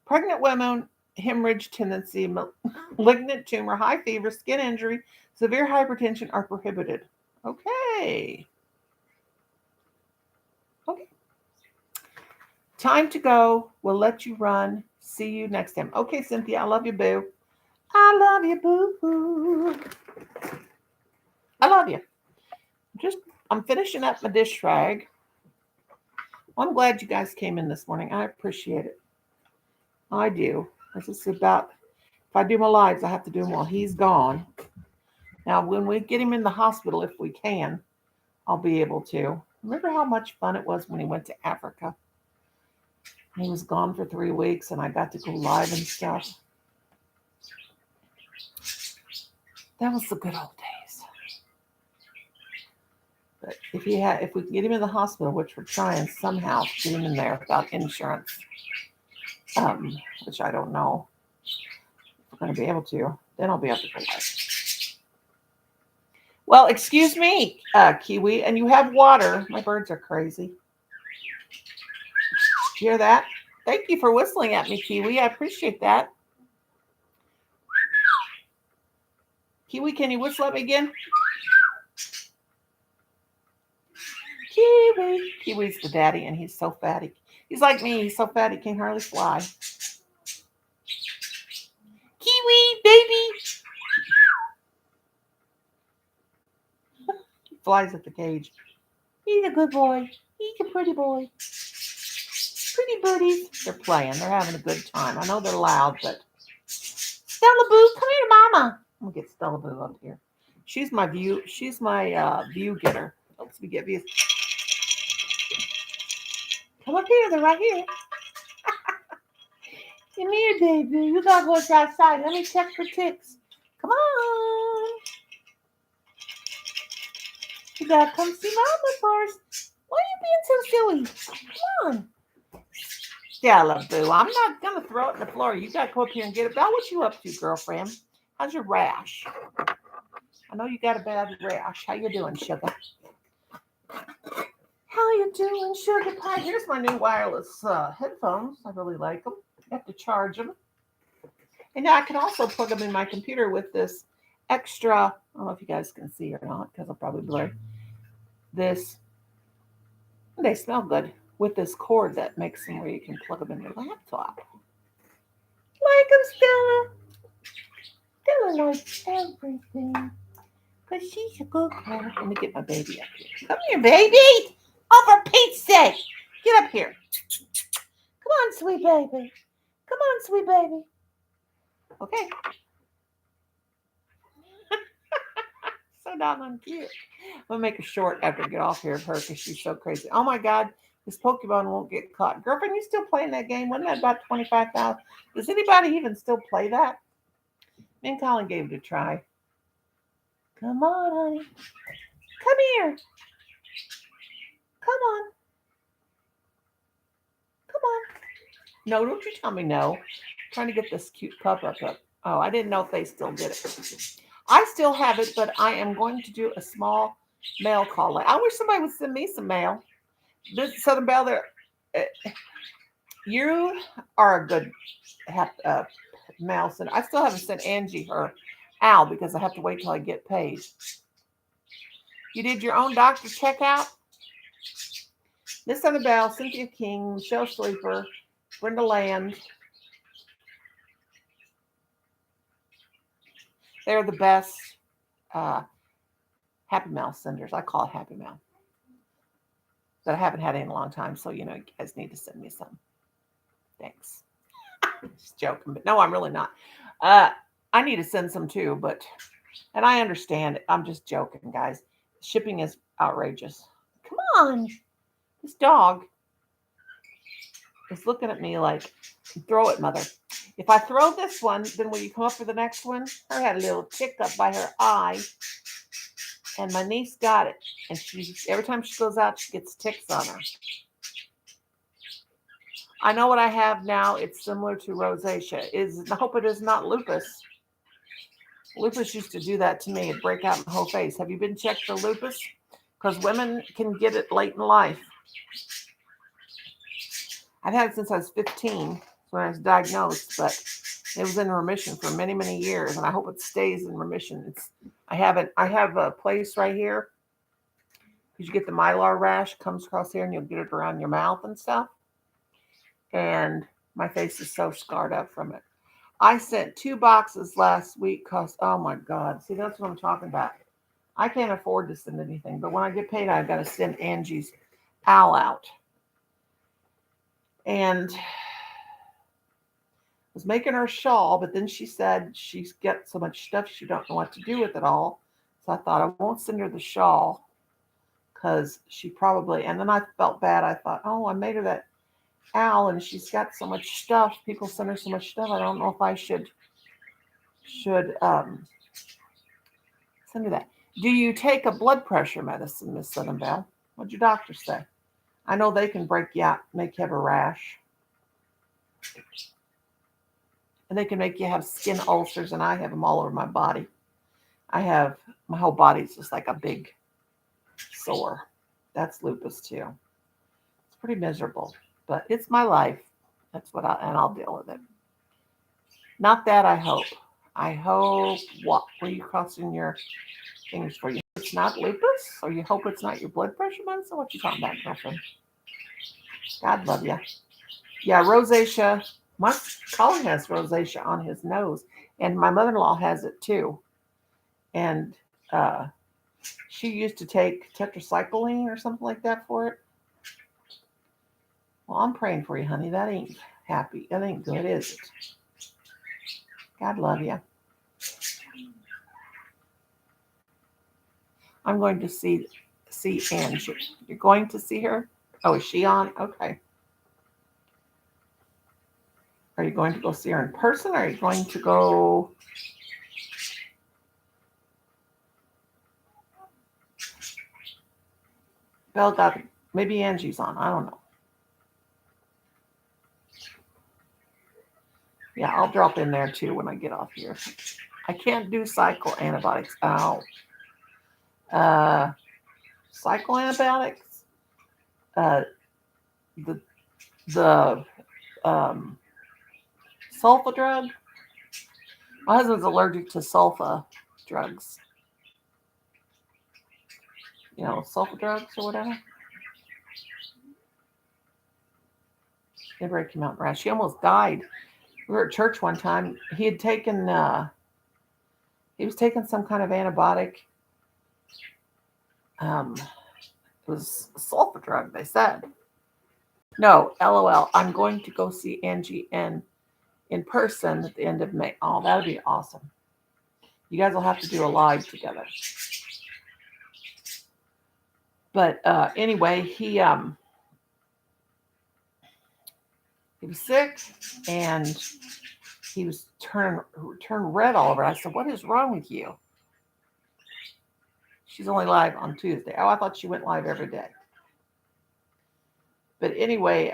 Pregnant women hemorrhage tendency, malignant tumor, high fever, skin injury, severe hypertension are prohibited. Okay. Okay. Time to go. We'll let you run. See you next time. Okay, Cynthia, I love you, boo. I love you, boo. I love you. I'm finishing up my dish rag. I'm glad you guys came in this morning. I appreciate it. I do. This is about, if I do my lives, I have to do them while he's gone. Now, when we get him in the hospital, if we can, I'll be able to. Remember how much fun it was when he went to Africa? He was gone for 3 weeks and I got to go live and stuff. That was the good old days. But if we can get him in the hospital, which we're trying somehow to get him in there without insurance, which I don't know if we're going to be able to, then I'll be able to go live. Well, excuse me, Kiwi, and you have water. My birds are crazy. You hear that? Thank you for whistling at me, Kiwi. I appreciate that. Kiwi, can you whistle at me again? Kiwi. Kiwi's the daddy, and he's so fatty. He's like me. He's so fat he can hardly fly. Kiwi, baby. He flies at the cage. He's a good boy. He's a pretty boy. Pretty buddies. They're playing. They're having a good time. I know they're loud, but Stella Boo, come here, Mama. I'm gonna get Stella Boo up here. She's my view. She's my view getter. Helps me get views. Come up here. They're right here. Come here, baby. You gotta go outside. Let me check for ticks. Come on. You gotta come see Mama first. Why are you being so silly? Come on. Stella Boo, I'm not going to throw it in the floor. You got to go up here and get it. Belle, what you up to, girlfriend? How's your rash? I know you got a bad rash. How you doing, sugar? How you doing, sugar pie? Here's my new wireless headphones. I really like them. I have to charge them. And now I can also plug them in my computer with this extra, I don't know if you guys can see or not because I'll probably blur this. They smell good. With this cord that makes them where you can plug them in your laptop. Like them, Stella. Stella likes everything. Because she's a good girl. Let me get my baby up here. Come here, baby. Oh, for Pete's sake. Get up here. Come on, sweet baby. Come on, sweet baby. Okay. So doggone cute. I'm going to make a short after I get off here of her because she's so crazy. Oh, my God. This Pokemon won't get caught. Girlfriend, you still playing that game? Wasn't that about 25,000? Does anybody even still play that? Me and Colin gave it a try. Come on, honey. Come here. Come on. Come on. No, don't you tell me no. I'm trying to get this cute pup up. Oh, I didn't know if they still did it. I still have it, but I am going to do a small mail call. I wish somebody would send me some mail. This Southern Belle, there, you are a good mouse, and I still haven't sent Angie her owl because I have to wait till I get paid. You did your own doctor checkout? Miss Southern Belle, Cynthia King, Michelle Sleeper, Brenda Land. They're the best Happy Mail senders. I call it Happy Mail. But I haven't had it in a long time, so you guys need to send me some. Thanks. Just joking, but no, I'm really not. I need to send some too, and I understand it. I'm just joking, guys. Shipping is outrageous. Come on, this dog is looking at me like, throw it, mother. If I throw this one, then will you come up for the next one? Her had a little tick up by her eye. And my niece got it. And every time she goes out, she gets ticks on her. I know what I have now. It's similar to rosacea. I hope it is not lupus. Lupus used to do that to me. It'd break out my whole face. Have you been checked for lupus? Because women can get it late in life. I've had it since I was 15, when I was diagnosed. But It was in remission for many, many years, and I hope it stays in remission. I have a place right here because you get the mylar rash comes across here, and you'll get it around your mouth and stuff. And my face is so scarred up from it. I sent 2 boxes last week because, oh my God, see, that's what I'm talking about. I can't afford to send anything, but when I get paid, I've got to send Angie's Al out. And was making her a shawl, but then she said she's got so much stuff she don't know what to do with it all. So I thought I won't send her the shawl because she probably, and then I felt bad. I thought, oh, I made her that Al, and she's got so much stuff. People send her so much stuff. I don't know if I should send her that. Do you take a blood pressure medicine, Miss Southern Belle? What'd your doctor say? I know they can break you out, make you have a rash. And they can make you have skin ulcers, and I have them all over my body. My whole body's just like a big sore. That's lupus too. It's pretty miserable, but it's my life. And I'll deal with it. Not that I hope. I hope what? Were you crossing your fingers for you? It's not lupus? Or you hope it's not your blood pressure medicine? What you talking about, girlfriend? God love you. Yeah, rosacea. My Colin has rosacea on his nose, and my mother-in-law has it too. And she used to take tetracycline or something like that for it. Well, I'm praying for you, honey. That ain't happy. That ain't good, is it? God love you. I'm going to see Angie. You're going to see her? Oh, is she on? Okay. Are you going to go see her in person? Or are you going to go? Belle got maybe Angie's on. I don't know. Yeah, I'll drop in there too when I get off here. I can't do cycle antibiotics. Oh. Cycle antibiotics. The sulfa drug. My husband's allergic to sulfa drugs. You know, sulfa drugs or whatever. They break him out rash. He almost died. We were at church one time. He was taking some kind of antibiotic. It was a sulfa drug, they said. No, LOL. I'm going to go see Angie in person at the end of May. Oh, that would be awesome. You guys will have to do a live together. But anyway, he was sick and he was turned red all over. I said, "What is wrong with you?" She's only live on Tuesday. Oh, I thought she went live every day. But anyway,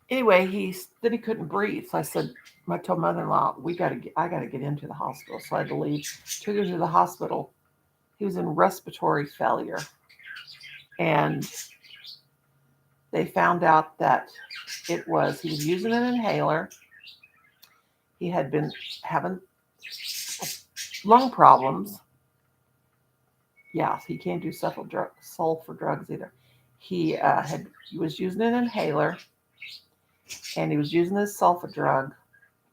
then he couldn't breathe. So I told mother-in-law, I gotta get into the hospital. So I had to leave. Took him to the hospital. He was in respiratory failure. And they found out that he was using an inhaler. He had been having lung problems. Yeah, he can't do sulfur drugs either. He was using an inhaler, and he was using this sulfur drug,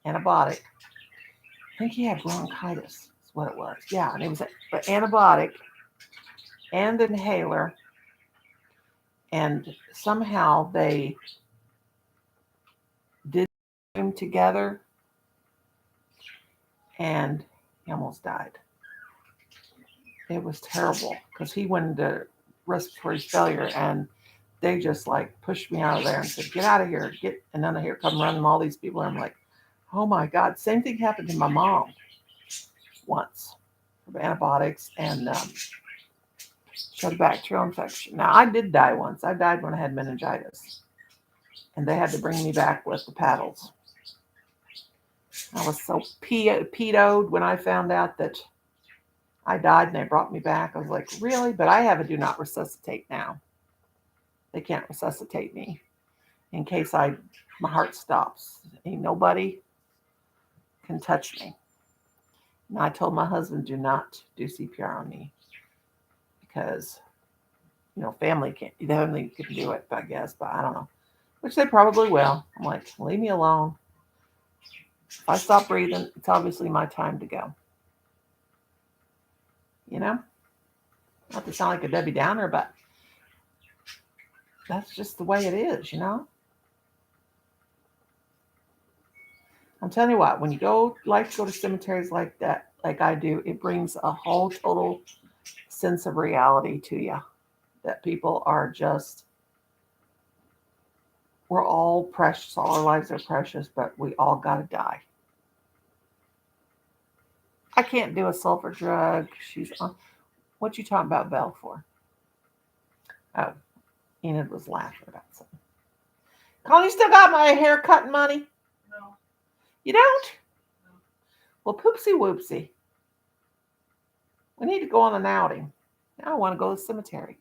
antibiotic. I think he had bronchitis. That's what it was. Yeah, and it was an antibiotic and inhaler, and somehow they did them together, and he almost died. It was terrible because he went into respiratory failure, and they just like pushed me out of there and said, "Get out of here, and then here come running all these people." And I'm like, "Oh my God!" Same thing happened to my mom once with antibiotics, and she had a bacterial infection. Now I did die once. I died when I had meningitis, and they had to bring me back with the paddles. I was so pedoed when I found out that I died and they brought me back. I was like, really? But I have a do not resuscitate now. They can't resuscitate me. in case my heart stops. Ain't nobody can touch me. And I told my husband, do not do CPR on me because, family can't, family can do it, I guess, but I don't know. Which they probably will. I'm like, leave me alone. If I stop breathing, it's obviously my time to go. Not to sound like a Debbie Downer, but that's just the way it is, I'm telling you what, when you go to cemeteries like that, like I do, it brings a whole total sense of reality to you. That people are just, we're all precious. All our lives are precious, but we all got to die. I can't do a sulfur drug. She's on. What you talking about Belle for? Oh, Enid was laughing about something. Connie, still got my haircut money? No. You don't? No. Well, poopsie whoopsie. We need to go on an outing. Now I want to go to the cemetery.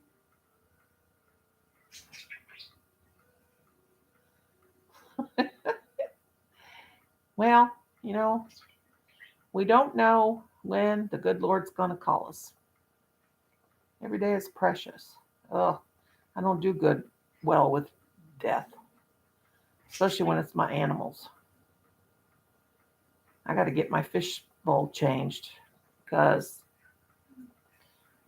Well, we don't know when the good Lord's going to call us. Every day is precious. Ugh, I don't do well with death, especially when it's my animals. I got to get my fish bowl changed because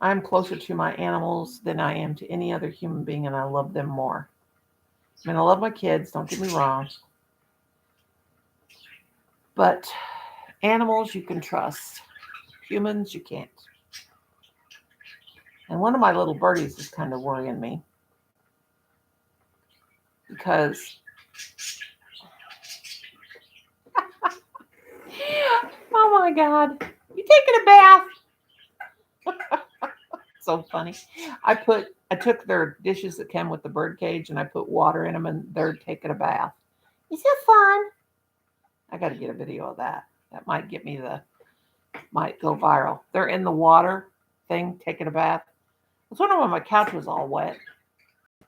I'm closer to my animals than I am to any other human being, and I love them more. I love my kids, don't get me wrong. But animals you can trust. Humans you can't. And one of my little birdies is kind of worrying me. Because oh my God, you taking a bath? So funny. I took their dishes that came with the bird cage and I put water in them and they're taking a bath. Is it fun? I got to get a video of that. That might might go viral. They're in the water thing, taking a bath. I was wondering when my couch was all wet.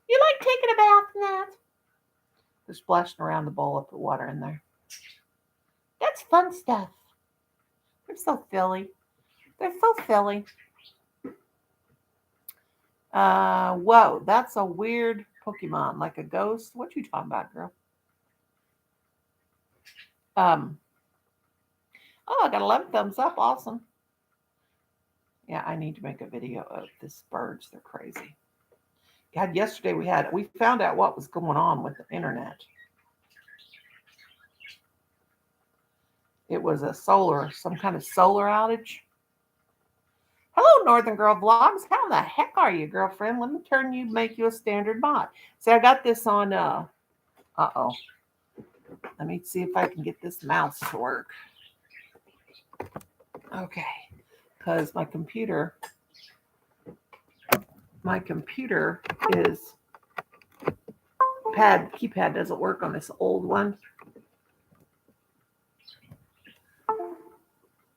You like taking a bath, Nat? They're splashing around the bowl, I put water in there. That's fun stuff. They're so silly. They're so silly. Whoa, that's a weird Pokemon, like a ghost. What you talking about, girl? Oh, I got 11 thumbs up. Awesome. Yeah, I need to make a video of this birds. They're crazy. God, yesterday we found out what was going on with the internet. It was some kind of solar outage. Hello, Northern Girl Vlogs. How the heck are you, girlfriend? Let me make you a standard mod. See, I got this on, uh-oh. Let me see if I can get this mouse to work. Okay. Because my computer is keypad doesn't work on this old one.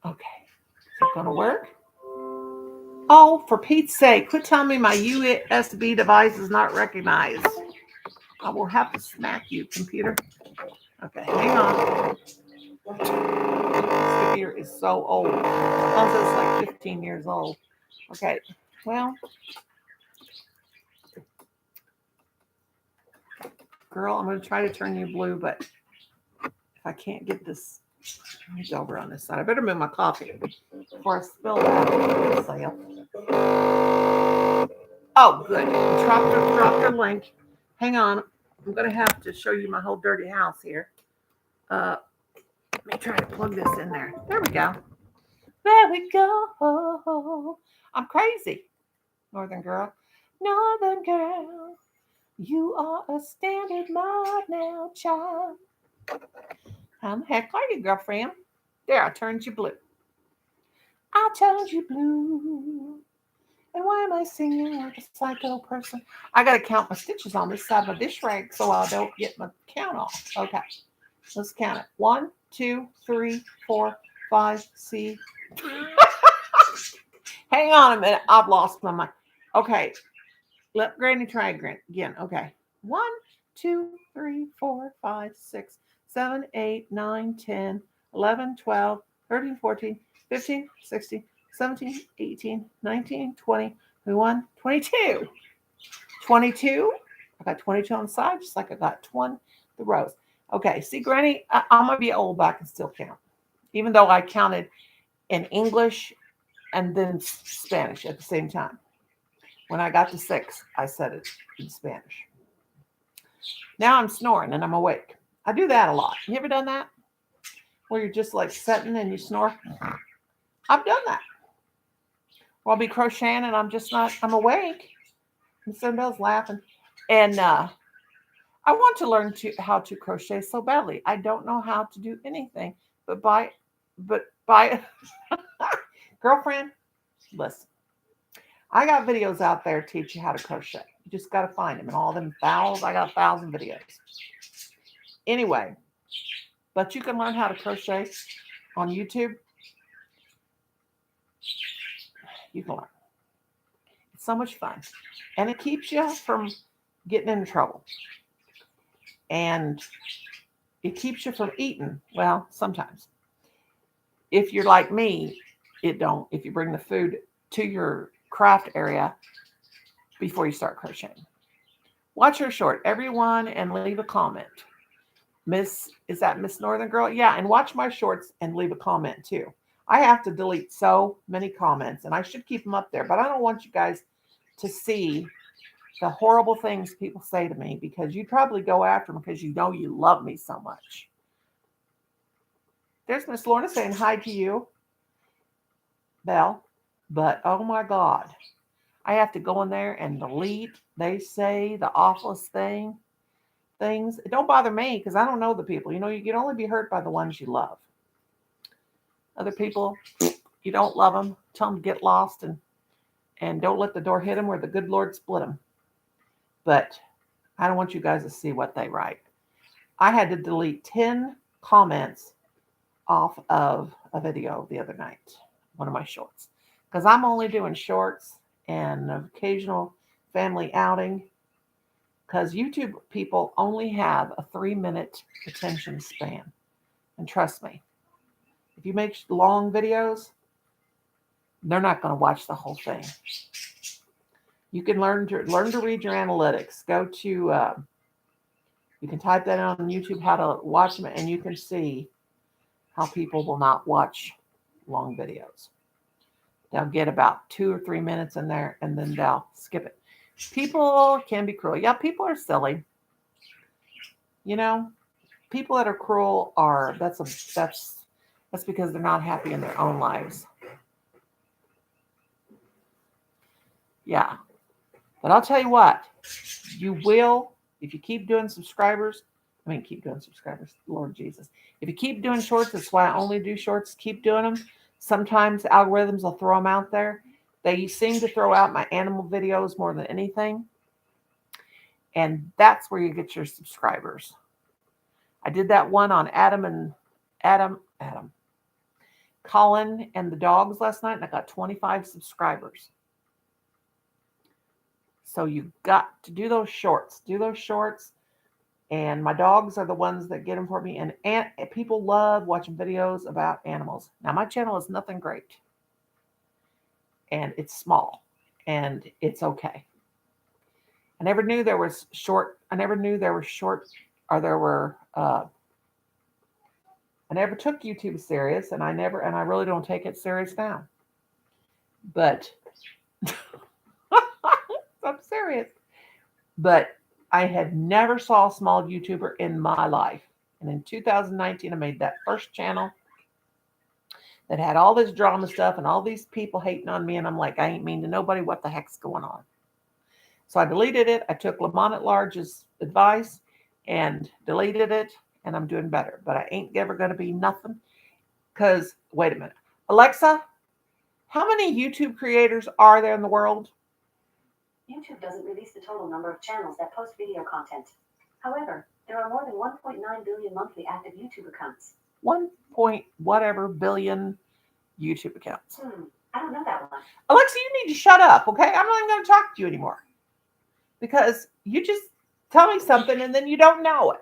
Okay. Is it going to work? Oh, for Pete's sake, quit telling me my USB device is not recognized. I will have to smack you, computer. Okay, hang on. This computer is so old. It's like 15 years old. Okay, well, girl, I'm going to try to turn you blue, but if I can't get this, it's over on this side. I better move my coffee before I spill that. Oh, good. Dropped her link. Hang on. I'm going to have to show you my whole dirty house here. Let me try to plug this in there. There we go. There we go. I'm crazy. Northern Girl. Northern Girl. You are a standard mod now, child. How the heck are you, girlfriend? There, I turned you blue. I turned you blue. And why am I singing like a psycho person? I got to count my stitches on this side of my dish rag so I don't get my count off. Okay. Let's count it. 1, 2, 3, 4, 5, 6. Hang on a minute. I've lost my mind. Okay. Let Granny try again. Okay. 1, 2, 3, 4, 5, 6, 7, 8, 9, 10, 11, 12, 13, 14, 15, 16, 17, 18, 19, 20, 21, 22. 22. I got 22 on the side, just like I got 20 the rows. Okay, see, Granny, I'm going to be old, but I can still count. Even though I counted in English and then Spanish at the same time. When I got to 6, I said it in Spanish. Now I'm snoring and I'm awake. I do that a lot. You ever done that? Where you're just like sitting and you snore? I've done that. Or I'll be crocheting and I'm awake. And Cinderella's laughing. And I want to learn how to crochet so badly. I don't know how to do anything but buy girlfriend, listen. I got videos out there to teach you how to crochet. You just got to find them. And all them fouls, I got 1,000 videos. Anyway, but you can learn how to crochet on YouTube. You can learn. It's so much fun. And it keeps you from getting into trouble. And it keeps you from eating. Well, sometimes. If you're like me, it don't. If you bring the food to your craft area before you start crocheting. Watch her short, everyone, and leave a comment. Is that Miss Northern Girl? Yeah, and watch my shorts and leave a comment too. I have to delete so many comments, and I should keep them up there, but I don't want you guys to see the horrible things people say to me because you'd probably go after them because you know you love me so much. There's Miss Lorna saying hi to you, Belle, but oh my God, I have to go in there and delete. They say the awfulest things. It don't bother me because I don't know the people. You know, you can only be hurt by the ones you love. Other people, you don't love them. Tell them to get lost and don't let the door hit them or the good Lord split them. But I don't want you guys to see what they write. I had to delete 10 comments off of a video the other night, one of my shorts, because I'm only doing shorts and an occasional family outing because YouTube people only have a 3-minute attention span. And trust me, if you make long videos, they're not going to watch the whole thing. You can learn to read your analytics. Go to, you can type that on YouTube, how to watch them, and you can see how people will not watch long videos. They'll get about 2 or 3 minutes in there, and then they'll skip it. People can be cruel. Yeah, people are silly. You know, people that are cruel are that's because they're not happy in their own lives. Yeah. But I'll tell you what, you will, if you keep doing subscribers, Lord Jesus. If you keep doing shorts, that's why I only do shorts, keep doing them. Sometimes algorithms will throw them out there. They seem to throw out my animal videos more than anything. And that's where you get your subscribers. I did that one on Colin and the dogs last night, and I got 25 subscribers. So you got to do those shorts. And my dogs are the ones that get them for me. And people love watching videos about animals. Now, my channel is nothing great. And it's small. And it's okay. I never knew there were I never took YouTube serious. And I really don't take it serious now. But I'm serious. But I had never saw a small YouTuber in my life. And in 2019, I made that first channel that had all this drama stuff and all these people hating on me. And I'm like, I ain't mean to nobody. What the heck's going on? So I deleted it. I took Lamont at Large's advice and deleted it. And I'm doing better. But I ain't ever going to be nothing. Because, wait a minute. Alexa, how many YouTube creators are there in the world? YouTube doesn't release the total number of channels that post video content. However, there are more than 1.9 billion monthly active YouTube accounts. 1.whatever billion YouTube accounts. I don't know that one. Alexa, you need to shut up, okay? I'm not even going to talk to you anymore. Because you just tell me something and then you don't know it.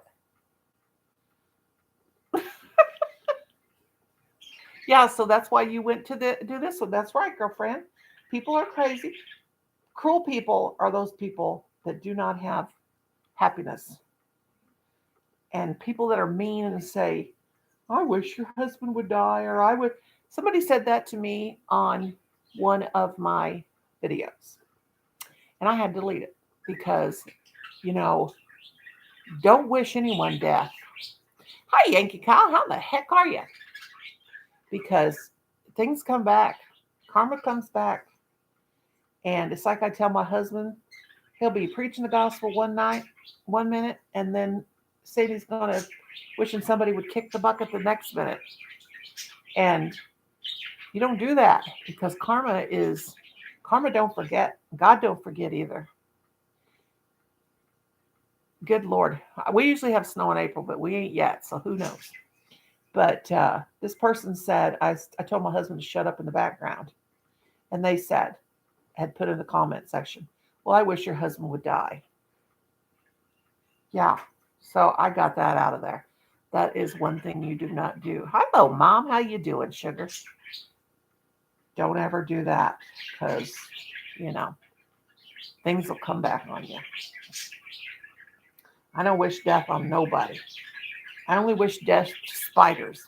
Yeah, so that's why you went to do this one. That's right, girlfriend. People are crazy. Cruel people are those people that do not have happiness. And people that are mean and say, I wish your husband would die, or I would. Somebody said that to me on one of my videos, and I had to delete it because, you know, don't wish anyone death. Hi, Yankee Kyle. How the heck are you? Because things come back, karma comes back. And it's like I tell my husband, he'll be preaching the gospel one night, 1 minute, and then say he's going to wishing somebody would kick the bucket the next minute. And you don't do that because karma don't forget. God don't forget either. Good Lord. We usually have snow in April, but we ain't yet, so who knows? But this person said, I told my husband to shut up in the background. And they said, had put in the comment section, well, I wish your husband would die. Yeah. So I got that out of there. That is one thing you do not do. Hello, Mom. How you doing, sugar? Don't ever do that because, you know, things will come back on you. I don't wish death on nobody. I only wish death to spiders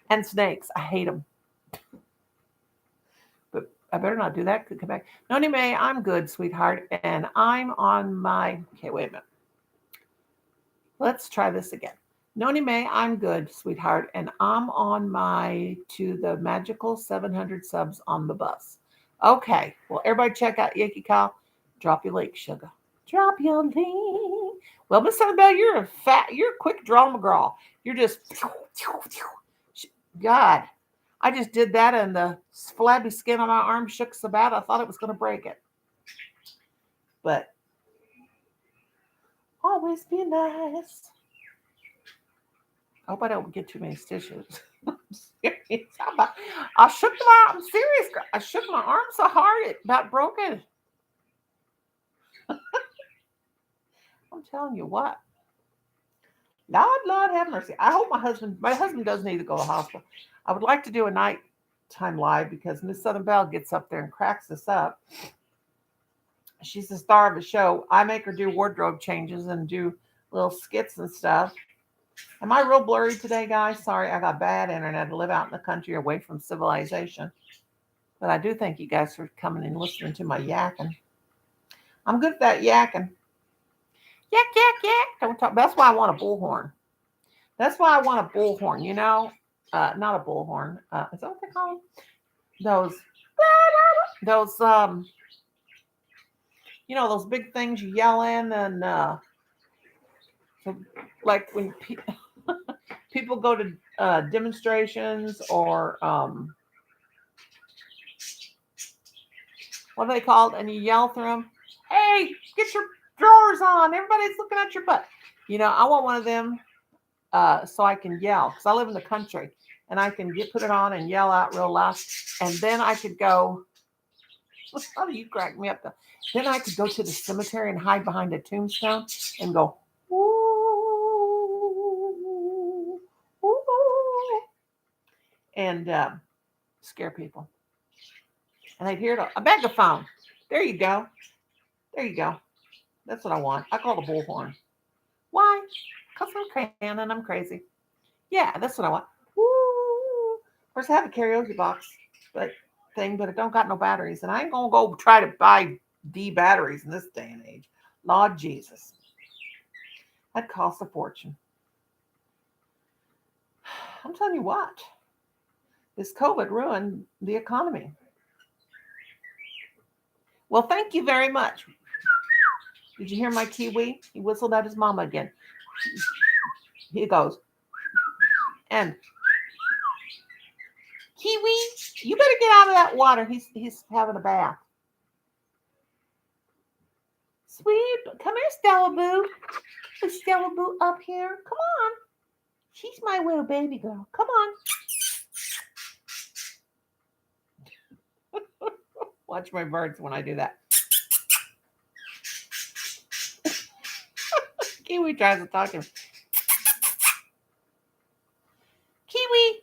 and snakes. I hate them. But I better not do that. Could come back. Noni May, I'm good, sweetheart. And I'm on my, okay, wait a minute. Let's try this again. Noni May, I'm good, sweetheart. And I'm on my, to the magical 700 subs on the bus. Okay. Well, everybody check out Yankee Kyle. Drop your link, sugar. Drop your link. Well, Miss Annabelle, you're a quick draw McGraw. You're just, God, I just did that and the flabby skin on my arm shook so bad I thought it was going to break it. But always be nice. I hope I don't get too many stitches. I'm serious. I'm serious. I shook my arm so hard it about broke it. I'm telling you what. Lord have mercy. I hope my husband does need to go to the hospital. I would like to do a nighttime live because Miss Southern Belle gets up there and cracks us up. She's the star of the show. I make her do wardrobe changes and do little skits and stuff. Am I real blurry today, guys? Sorry, I got bad internet to live out in the country away from civilization. But I do thank you guys for coming and listening to my yakking. I'm good at that yakking. Yak, yak, yak. Don't talk. That's why I want a bullhorn. That's why I want a bullhorn, you know? Not a bullhorn. Is that what they call them? Those, you know, those big things you yell in and, so, like when people go to demonstrations or, what are they called? And you yell through them, hey, get your drawers on. Everybody's looking at your butt. You know, I want one of them so I can yell because I live in the country and I can put it on and yell out real loud. And then I could go, how do you crack me up though? Then I could go to the cemetery and hide behind a tombstone and go, ooh, ooh, and scare people. And I'd hear a megaphone. There you go. There you go. That's what I want. I call it a bullhorn. Why? Because I'm can and I'm crazy. Yeah, that's what I want. Woo! Of course, I have a karaoke box but it don't got no batteries. And I ain't going to go try to buy D batteries in this day and age. Lord Jesus. That costs a fortune. I'm telling you what. This COVID ruined the economy. Well, thank you very much. Did you hear my kiwi? He whistled at his mama again. He goes, and Kiwi, you better get out of that water. He's having a bath. Sweet, come here, Stella Boo. Is Stella Boo up here? Come on. She's my little baby girl. Come on. Watch my birds when I do that. Kiwi tries to talk to him. Kiwi.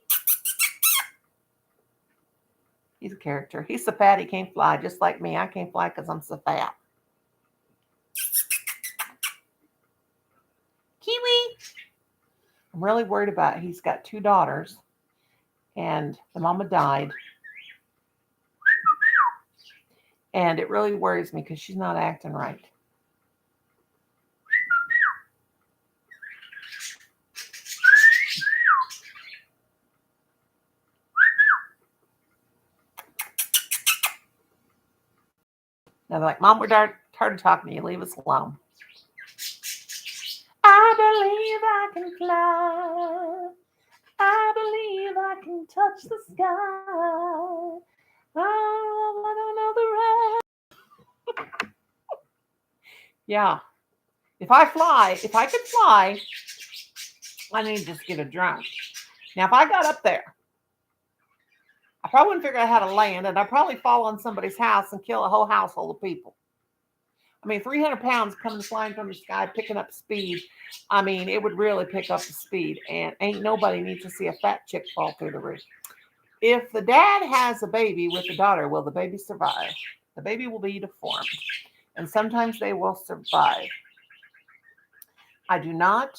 He's a character. He's so fat he can't fly, just like me. I can't fly because I'm so fat. Kiwi. I'm really worried about it. He's got 2 daughters, and the mama died. And it really worries me because she's not acting right. Now they're like, Mom, we're tired of talking to you. Leave us alone. I believe I can fly. I believe I can touch the sky. I don't know the rest. Yeah. If I could fly, I need to just get a drone. Now, if I got up there, I probably wouldn't figure out how to land, and I'd probably fall on somebody's house and kill a whole household of people. I mean, 300 pounds coming flying from the sky, picking up speed. I mean, it would really pick up the speed, and ain't nobody needs to see a fat chick fall through the roof. If the dad has a baby with the daughter, will the baby survive? The baby will be deformed, and sometimes they will survive. I do not.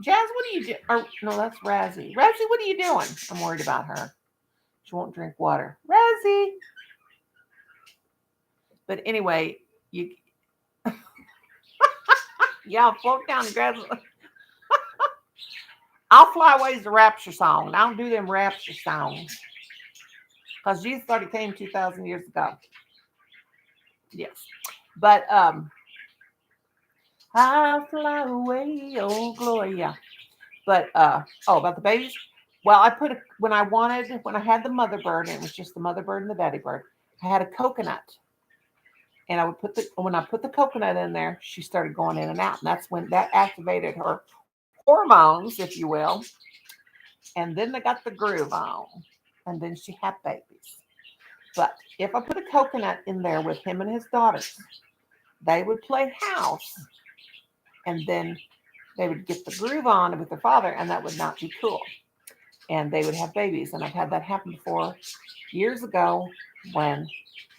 Jazz, what are you doing? No, that's Razzie. Razzie, what are you doing? I'm worried about her. She won't drink water. Razzie. But anyway, you. Yeah, float down and grab. I'll Fly Away is the rapture song. I don't do them rapture songs. Because Jesus already came 2,000 years ago. Yes. But I'll fly away, oh Gloria. But about the babies. Well, when I had the mother bird, and it was just the mother bird and the daddy bird, I had a coconut. And when I put the coconut in there, she started going in and out. And that's when that activated her hormones, if you will. And then they got the groove on. And then she had babies. But if I put a coconut in there with him and his daughters, they would play house. And then they would get the groove on with their father, and that would not be cool. And they would have babies. And I've had that happen before years ago when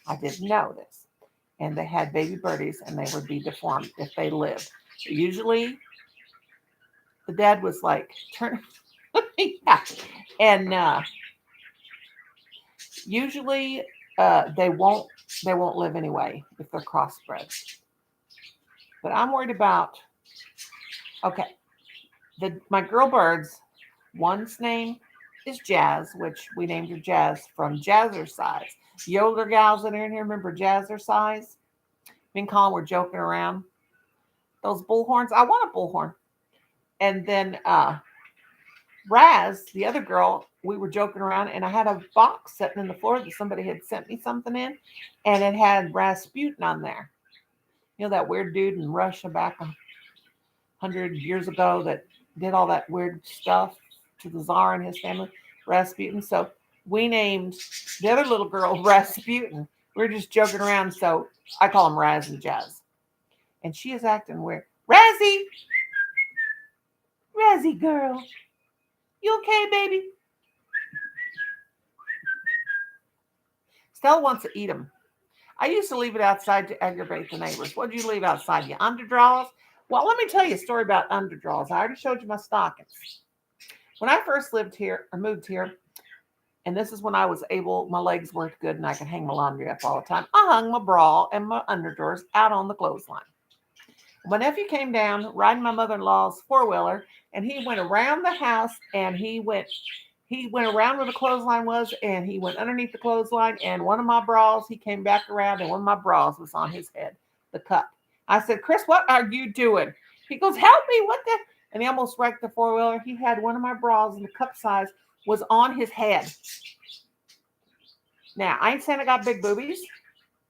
I didn't know this. And they had baby birdies, and they would be deformed if they lived. Usually, the dad was like, turn. Yeah. And usually they won't live anyway if they're crossbred. But I'm worried about, okay, my girl birds, one's name is Jazz, which we named her Jazz from Jazzercise. The older gals that are in here remember Jazzercise? Me and Colin were joking around. Those bullhorns, I want a bullhorn. And then Raz, the other girl, we were joking around, and I had a box sitting in the floor that somebody had sent me something in, and it had Rasputin on there. You know, that weird dude in Russia back 100 years ago that did all that weird stuff to the Tsar and his family, Rasputin. So we named the other little girl Rasputin. We were just joking around, so I call him Raz and Jazz. And she is acting weird. Razzie! Razzie girl. You okay, baby? Stella wants to eat them. I used to leave it outside to aggravate the neighbors. What did you leave outside? Your underdraws? Well, let me tell you a story about underdraws. I already showed you my stockings. When I first moved here, and this is when I was able, my legs worked good and I could hang my laundry up all the time. I hung my bra and my underdrawers out on the clothesline. My nephew came down riding my mother-in-law's four-wheeler, and he went around the house, and he went around where the clothesline was, and he went underneath the clothesline, and one of my bras, he came back around, and one of my bras was on his head, the cup. I said, Chris, what are you doing? He goes, help me, what the? And he almost wrecked the four-wheeler. He had one of my bras, and the cup size was on his head. Now, I ain't saying I got big boobies,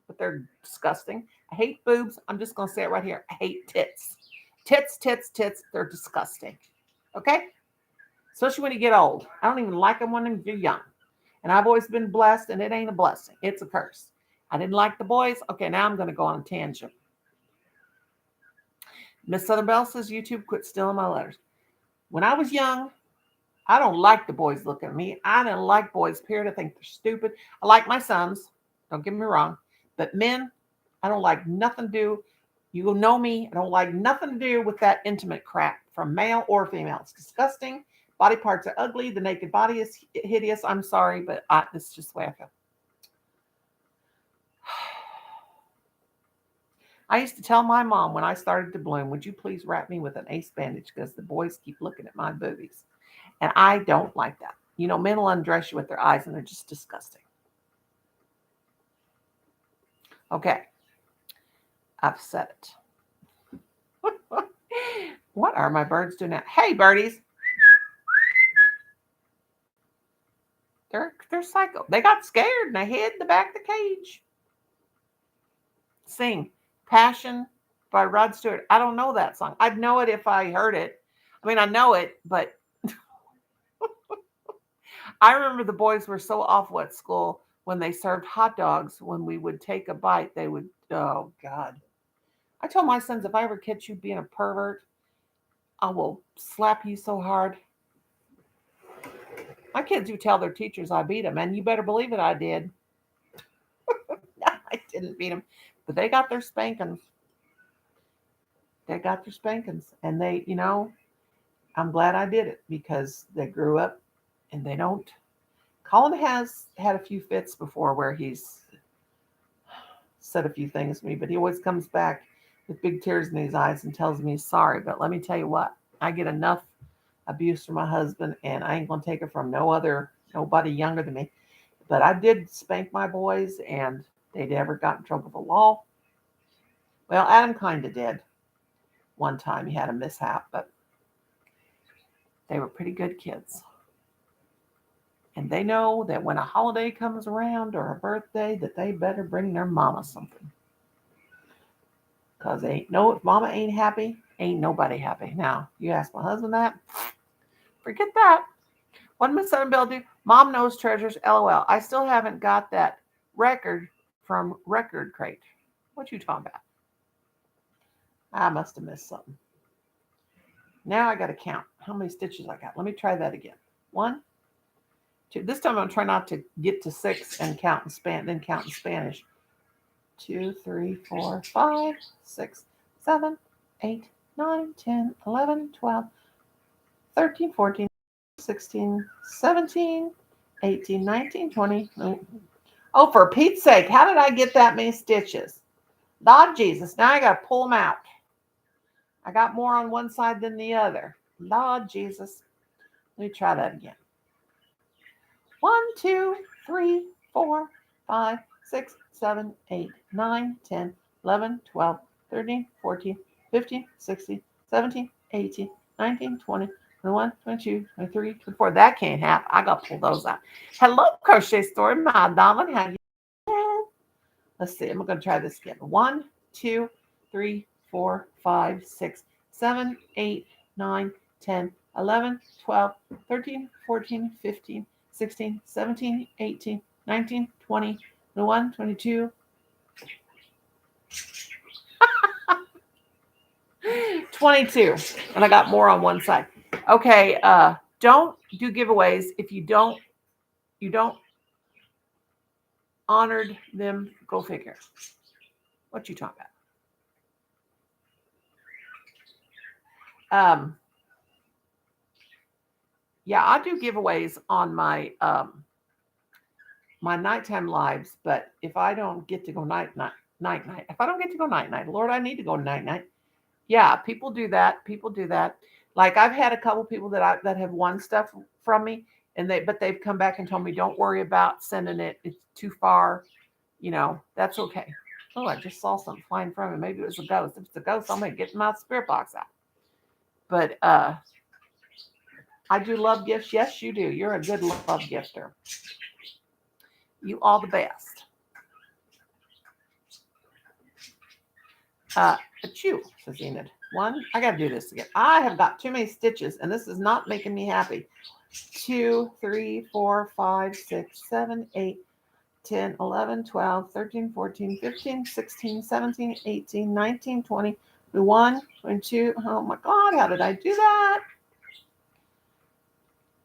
but they're disgusting. I hate boobs. I'm just going to say it right here. I hate tits. Tits, tits, tits. They're disgusting. Okay? Especially when you get old. I don't even like them when you're young. And I've always been blessed, and it ain't a blessing. It's a curse. I didn't like the boys. Okay, now I'm going to go on a tangent. Miss Southern Belle says, YouTube, quit stealing my letters. When I was young, I don't like the boys looking at me. I didn't like boys, period. I think they're stupid. I like my sons. Don't get me wrong. But men, I don't like nothing to do. You know me. I don't like nothing to do with that intimate crap from male or female. It's disgusting. Body parts are ugly. The naked body is hideous. I'm sorry, but this is just the way I feel. I used to tell my mom when I started to bloom, would you please wrap me with an ace bandage because the boys keep looking at my boobies. And I don't like that. You know, men will undress you with their eyes and they're just disgusting. Okay. I've said it. What are my birds doing now? Hey, birdies. They're psycho. They got scared and they hid in the back of the cage. Sing Passion by Rod Stewart. I don't know that song. I'd know it if I heard it. I mean, I know it, but I remember the boys were so awful at school when they served hot dogs. When we would take a bite, they would, oh, God. I told my sons, if I ever catch you being a pervert, I will slap you so hard. My kids would tell their teachers I beat them, and you better believe it, I did. I didn't beat them, but they got their spankings. They got their spankings, and they, you know, I'm glad I did it because they grew up and they don't. Colin has had a few fits before where he's said a few things to me, but he always comes back with big tears in his eyes and tells me he's sorry. But let me tell you what, I get enough abuse from my husband, and I ain't gonna take it from nobody younger than me. But I did spank my boys, and they never got in trouble with the law. Well, Adam kind of did. One time he had a mishap, but they were pretty good kids. And they know that when a holiday comes around or a birthday, that they better bring their mama something. Because if mama ain't happy, ain't nobody happy. Now, you ask my husband that, forget that. What Miss Southern Belle do? Mom knows treasures, LOL. I still haven't got that record from Record Crate. What you talking about? I must have missed something. Now I got to count how many stitches I got. Let me try that again. 1, 2. This time I'm trying not to get to 6 and count in Spanish. 2, 3, 4, 5, 6, 7, 8, 9, 10, 11, 12, 13, 14, 16, 17, 18, 19, 20. Oh, for Pete's sake, how did I get that many stitches? Lord Jesus, now I got to pull them out. I got more on one side than the other. Lord Jesus. Let me try that again. 1, 2, 3, 4, 5, 6, 7, 8, 9, 10, 11, 12, 13, 14, 15, 16, 17, 18, 19, 20, 21, 22, 23, 24. That can't happen. I got to pull those out. Hello, Crochet Story, my darling. How you doing? Let's see. I'm going to try this again. 1, 2, 3, 4, 5, 6, 7, 8, 9, 10, 11, 12, 13, 14, 15, 16, 17, 18, 19, 20, 21, 22, 22. And I got more on one side. Okay, don't do giveaways if you don't honored them. Go figure. What you talking about? Yeah, I do giveaways on my my nighttime lives, but if I don't get to go night, if I don't get to go night, Lord, I need to go night. Yeah, people do that. Like I've had a couple people that have won stuff from me, and they've come back and told me, don't worry about sending it. It's too far. You know, that's okay. Oh, I just saw something flying from it. Maybe it was a ghost. If it's a ghost, I'm gonna get my spirit box out. But I do love gifts. Yes, you do. You're a good love gifter. You all the best. Achoo, says Enid. 1, I got to do this again. I have got too many stitches, and this is not making me happy. 2, 3, 4, 5, 6, 7, 8, 10, 11, 12, 13, 14, 15, 16, 17, 18, 19, 20, 21, 22. Oh my God, how did I do that?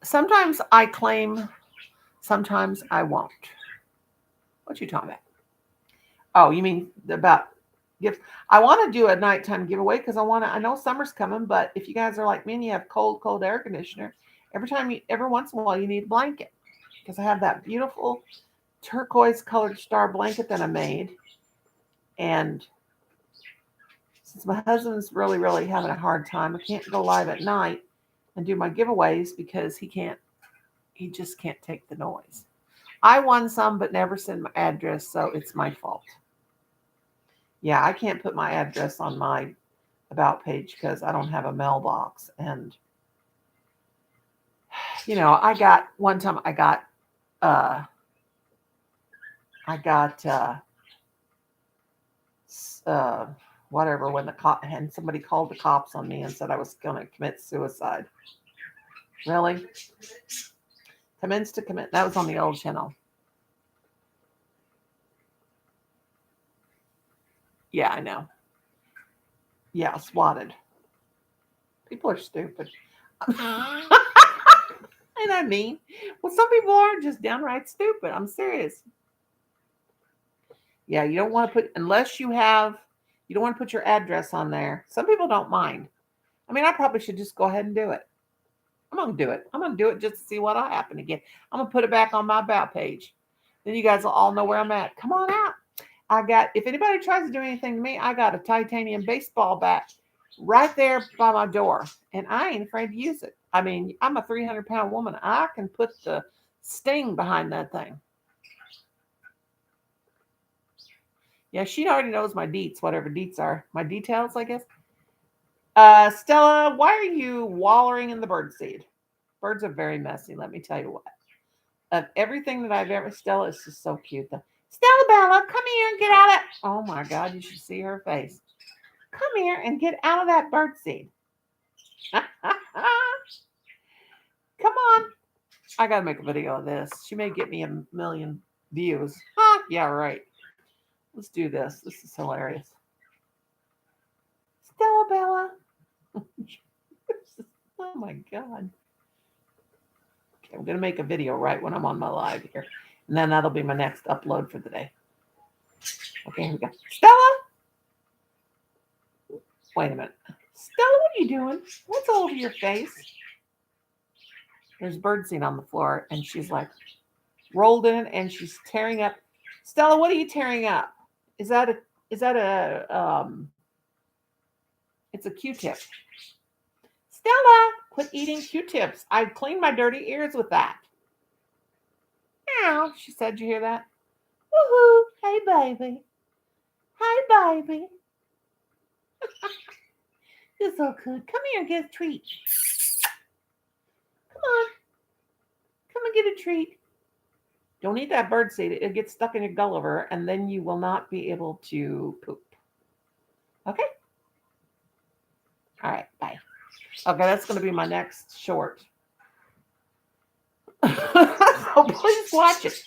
Sometimes I claim, sometimes I won't. What you talking about? Oh, you mean about gifts? I want to do a nighttime giveaway because I know summer's coming, but if you guys are like me and you have cold air conditioner, every once in a while you need a blanket because I have that beautiful turquoise colored star blanket that I made. And since my husband's really having a hard time, I can't go live at night and do my giveaways because he just can't take the noise. I won some, but never send my address, so it's my fault. Yeah, I can't put my address on my about page because I don't have a mailbox. And, one time I got whatever when the cop and somebody called the cops on me and said I was going to commit suicide. Really? Commence to commit. That was on the old channel. Yeah, I know. Yeah, swatted. People are stupid. And I mean, well, some people are just downright stupid. I'm serious. Yeah, you don't want to put, unless you don't want to put your address on there. Some people don't mind. I mean, I probably should just go ahead and do it. I'm going to do it. I'm going to do it just to see what I happen to get. I'm going to put it back on my about page. Then you guys will all know where I'm at. Come on out. If anybody tries to do anything to me, I got a titanium baseball bat right there by my door. And I ain't afraid to use it. I mean, I'm a 300-pound woman. I can put the sting behind that thing. Yeah, she already knows my deets, whatever deets are. My details, I guess. Stella, why are you wallering in the birdseed? Birds are very messy, let me tell you what. Of everything that I've ever, Stella is just so cute. Stella Bella, come here and get out of, oh my God, you should see her face. Come here and get out of that birdseed. Come on. I got to make a video of this. She may get me 1 million views. Yeah, right. Let's do this. This is hilarious. Stella Bella. Oh my God. Okay, I'm going to make a video right when I'm on my live here. And then that'll be my next upload for the day. Okay, here we go. Stella? Wait a minute. Stella, what are you doing? What's all over your face? There's birdseed on the floor, and she's like rolled in it, and she's tearing up. Stella, what are you tearing up? Is that a it's a Q-tip. Stella, quit eating Q-tips. I'd clean my dirty ears with that. Meow, she said. You hear that? Woohoo! Hey, baby. Hi, baby. You're so good. Come here and get a treat. Come on. Come and get a treat. Don't eat that birdseed. It'll get stuck in your gulliver, and then you will not be able to poop. Okay? All right, bye. Okay, that's going to be my next short. So please watch it.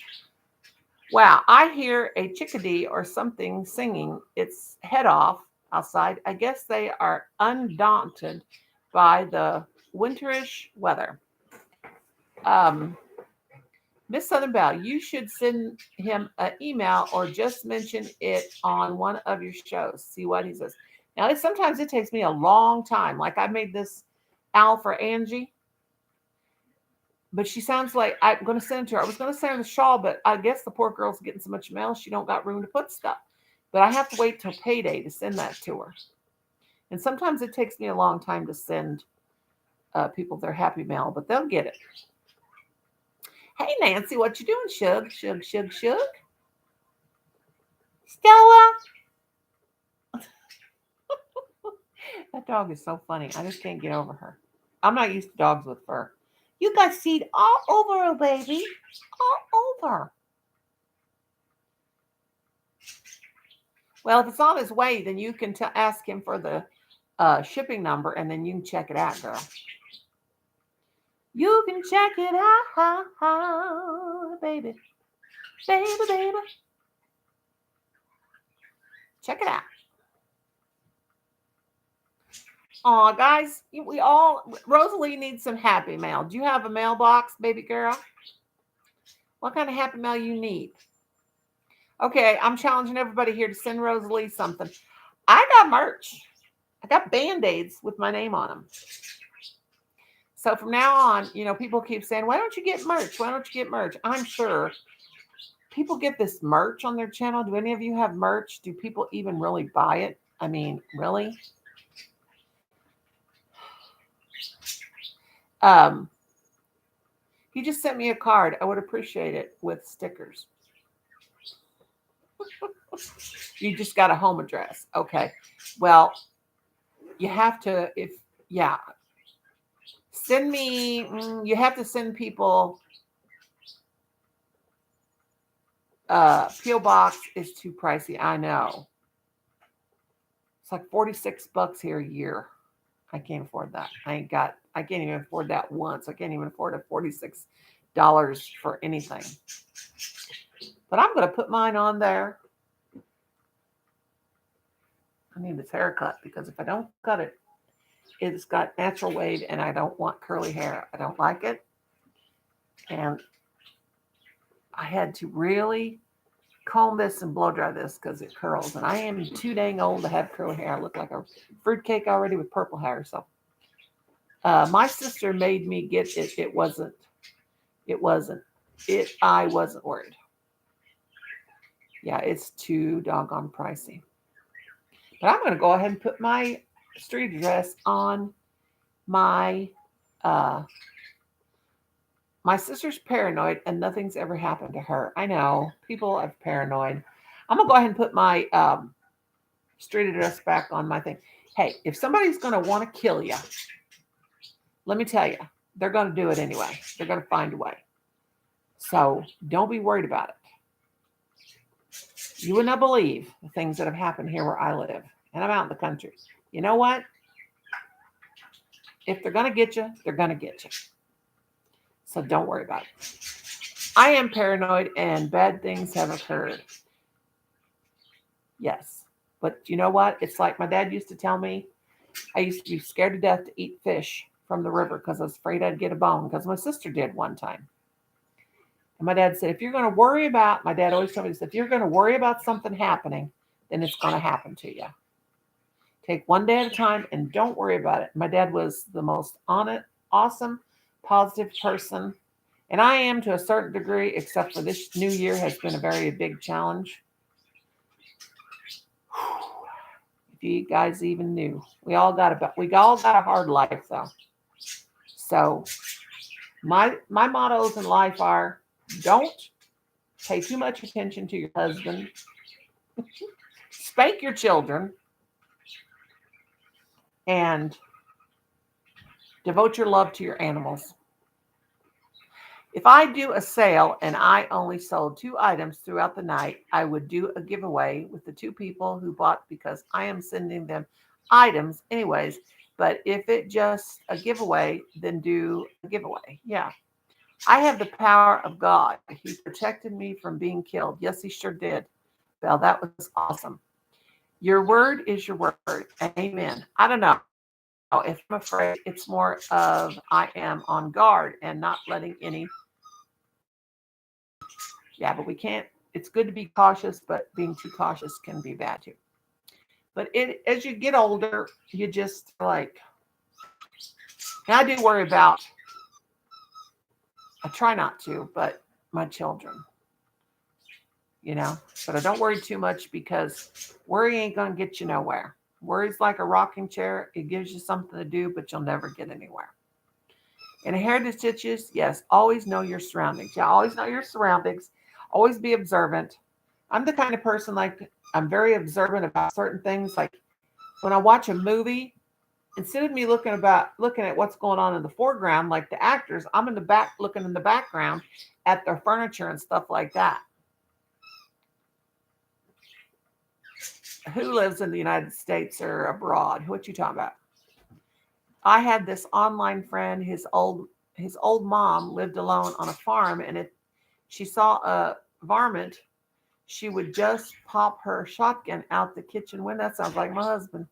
Wow, I hear a chickadee or something singing its head off outside. I guess they are undaunted by the winterish weather. Miss Southern Belle, you should send him an email or just mention it on one of your shows. See what he says. Now, sometimes it takes me a long time. Like I made this owl for Angie, but she sounds like I'm going to send it to her. I was going to send her the shawl, but I guess the poor girl's getting so much mail she don't got room to put stuff. But I have to wait till payday to send that to her. And sometimes it takes me a long time to send people their happy mail, but they'll get it. Hey, Nancy, what you doing, Shug? Shug, Shug, Shug? Stella? That dog is so funny. I just can't get over her. I'm not used to dogs with fur. You got seed all over her, baby. All over. Well, if it's on his way, then you can ask him for the shipping number, and then you can check it out, girl. You can check it out, baby. Baby. Check it out. Aw, guys, Rosalie needs some happy mail. Do you have a mailbox, baby girl? What kind of happy mail you need? Okay, I'm challenging everybody here to send Rosalie something. I got merch. I got Band-Aids with my name on them. So from now on, people keep saying, why don't you get merch? Why don't you get merch? I'm sure people get this merch on their channel. Do any of you have merch? Do people even really buy it? I mean, really? If you just sent me a card, I would appreciate it with stickers. You just got a home address. Okay. Well, you have to, send me, you have to send people, P.O. Box is too pricey. I know. It's like $46 here a year. I can't afford that. I can't even afford that once. I can't even afford a $46 for anything. But I'm going to put mine on there. I need this haircut because if I don't cut it, it's got natural wave and I don't want curly hair. I don't like it. And I had to really comb this and blow dry this because it curls. And I am too dang old to have curly hair. I look like a fruitcake already with purple hair. So my sister made me get it. I wasn't worried. Yeah, it's too doggone pricey. But I'm going to go ahead and put my street address on my my sister's paranoid and nothing's ever happened to her. I know people are paranoid. I'm going to go ahead and put my street address back on my thing. Hey, if somebody's going to want to kill you, let me tell you, they're going to do it anyway. They're going to find a way. So don't be worried about it. You would not believe the things that have happened here where I live. And I'm out in the country. You know what? If they're going to get you, they're going to get you. So don't worry about it. I am paranoid and bad things have occurred. Yes. But you know what? It's like my dad used to tell me, I used to be scared to death to eat fish from the river because I was afraid I'd get a bone because my sister did one time. And my dad said, my dad always told me this, if you're going to worry about something happening, then it's going to happen to you. Take one day at a time and don't worry about it. My dad was the most honest, awesome, positive person. And I am to a certain degree, except for this new year has been a very big challenge. If you guys even knew, we all got a hard life though. So my mottos in life are: don't pay too much attention to your husband, spank your children, and devote your love to your animals. If I do a sale and I only sold 2 items throughout the night, I would do a giveaway with the 2 people who bought because I am sending them items anyways. But if it just a giveaway, then do a giveaway. Yeah. I have the power of God. He protected me from being killed. Yes, he sure did. Well, that was awesome. Your word is your word. Amen. I don't know. If I'm afraid, it's more of I am on guard and not letting any. Yeah, but we can't. It's good to be cautious, but being too cautious can be bad too. But as you get older, you just like. And I do worry about. I try not to, but my children. But I don't worry too much because worry ain't going to get you nowhere. Worry's like a rocking chair. It gives you something to do, but you'll never get anywhere. And heritage stitches, yes, always know your surroundings. Yeah, always know your surroundings. Always be observant. I'm the kind of person I'm very observant about certain things. Like when I watch a movie, instead of me looking at what's going on in the foreground, like the actors, I'm in the back looking in the background at their furniture and stuff like that. Who lives in the United States or abroad? What you talking about? I had this online friend. His old mom lived alone on a farm, and she saw varmint, she would just pop her shotgun out the kitchen window. That sounds like my husband.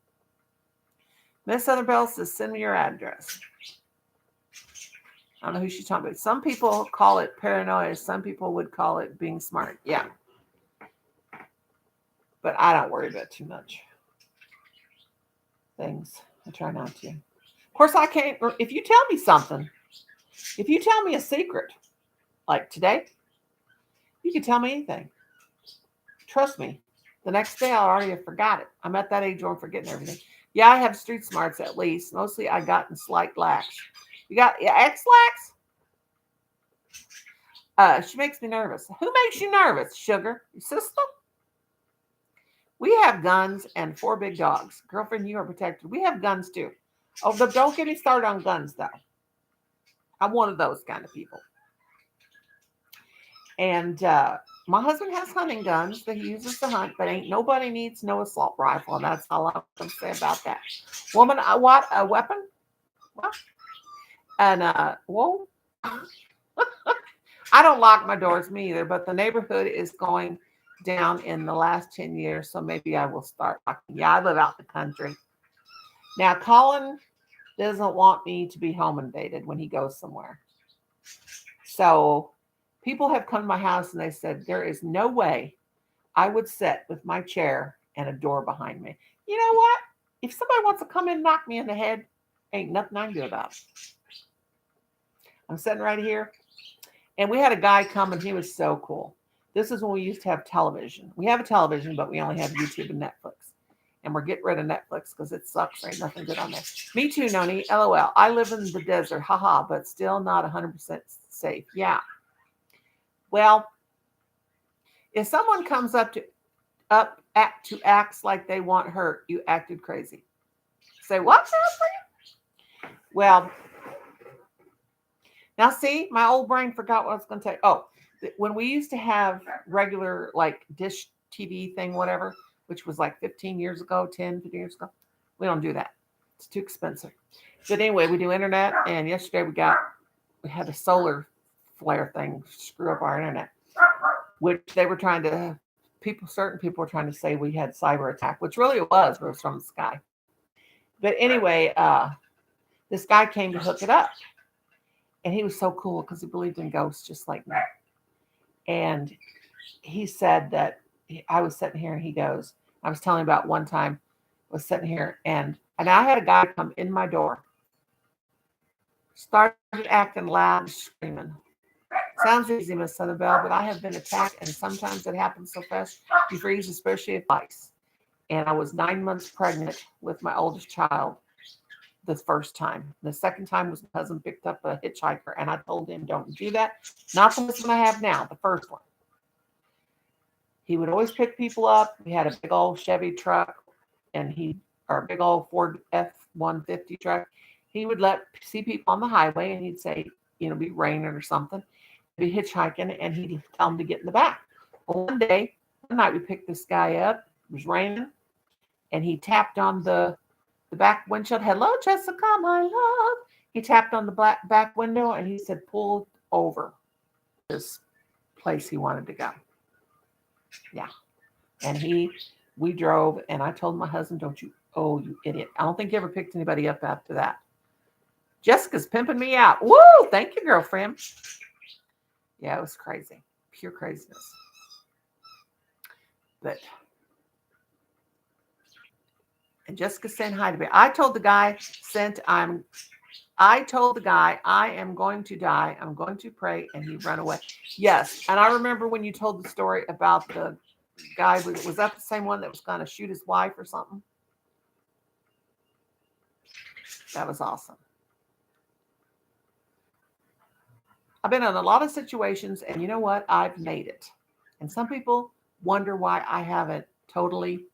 Miss Southern says, send me your address. I don't know who she's talking about. Some people call it paranoia. Some people would call it being smart. Yeah. But I don't worry about too much things. I try not to. Of course, I can't. If you tell me something, if you tell me a secret, like today, you can tell me anything. Trust me. The next day, I already have forgot it. I'm at that age where I'm forgetting everything. Yeah, I have street smarts at least. Mostly I got in slight lacks. You got X-lax? She makes me nervous. Who makes you nervous, Sugar? Your sister? We have guns and 4 big dogs. Girlfriend, you are protected. We have guns too. Oh, but don't get me started on guns, though. I'm one of those kind of people. And my husband has hunting guns that he uses to hunt, but ain't nobody needs no assault rifle. And that's all I'm going to say about that. Woman, what? A weapon? What? And, whoa. I don't lock my doors, me either, but the neighborhood is going down in the last 10 years, so maybe I will start locking. Yeah, I live out in the country. Now, Colin doesn't want me to be home invaded when he goes somewhere. So people have come to my house and they said, there is no way I would sit with my chair and a door behind me. You know what? If somebody wants to come in and knock me in the head, ain't nothing I can do about it. I'm sitting right here. And we had a guy come and he was so cool. This is when we used to have television. We have a television, but we only have YouTube and Netflix. And we're getting rid of Netflix because it sucks. There ain't nothing good on there. Me too, Noni. LOL. I live in the desert. Haha, but still not 100% safe. Yeah. Well, if someone comes up to acts like they want hurt, you acted crazy. Say, what's that for you? Well, now see, my old brain forgot what I was going to say. Oh, when we used to have regular like dish TV thing, whatever, which was like 15 years ago, 10, 15 years ago, we don't do that. It's too expensive. But anyway, we do internet. And yesterday we had a solar flare thing screw up our internet, which they were trying to, certain people were trying to say we had cyber attack, which really it was from the sky. But anyway, this guy came to hook it up. And he was so cool because he believed in ghosts just like me. And he said that I was sitting here and he goes, I was telling him about one time I was sitting here and I had a guy come in my door, started acting loud and screaming. Sounds easy, Miss Southernbelle, but I have been attacked and sometimes it happens so fast you freeze, especially if ice. And I was 9 months pregnant with my oldest child. The first time. The second time was my husband picked up a hitchhiker and I told him, don't do that. Not the husband I have now, the first one. He would always pick people up. We had a big old Chevy truck and or a big old Ford F-150 truck. He would see people on the highway and he'd say, be raining or something, be hitchhiking and he'd tell them to get in the back. Well, one night we picked this guy up. It was raining and he tapped on the back windshield. Hello, Jessica, my love. He tapped on the back window and he said, pull over this place he wanted to go. Yeah. And we drove and I told my husband, you idiot. I don't think he ever picked anybody up after that. Jessica's pimping me out. Woo! Thank you, girlfriend. Yeah, it was crazy. Pure craziness. And Jessica's saying hi to me. I told the guy I am going to die. I'm going to pray. And he ran away. Yes. And I remember when you told the story about the guy, was that the same one that was going to shoot his wife or something? That was awesome. I've been in a lot of situations and you know what? I've made it. And some people wonder why I haven't totally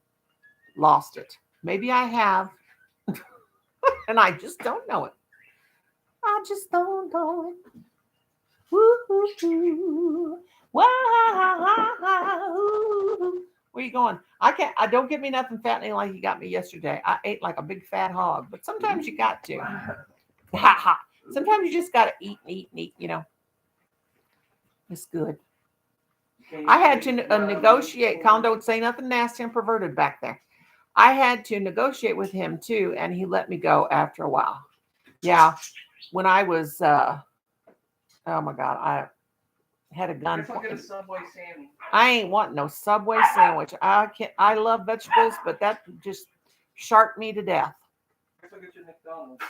lost it. Maybe I have, and I just don't know it. I just don't know it. Woo-hoo-hoo. Wow. Where you going? I don't give me nothing fattening like you got me yesterday. I ate like a big fat hog, but sometimes you got to. Sometimes you just got to eat. It's good. I had to negotiate. Colin, don't say nothing nasty and perverted back there. I had to negotiate with him too, and he let me go after a while. Yeah, when I was, oh my God, I had a gun. Get a Subway Sammy. I ain't want no Subway sandwich. I can't. I love vegetables, but that just sharked me to death. Get your McDonald's.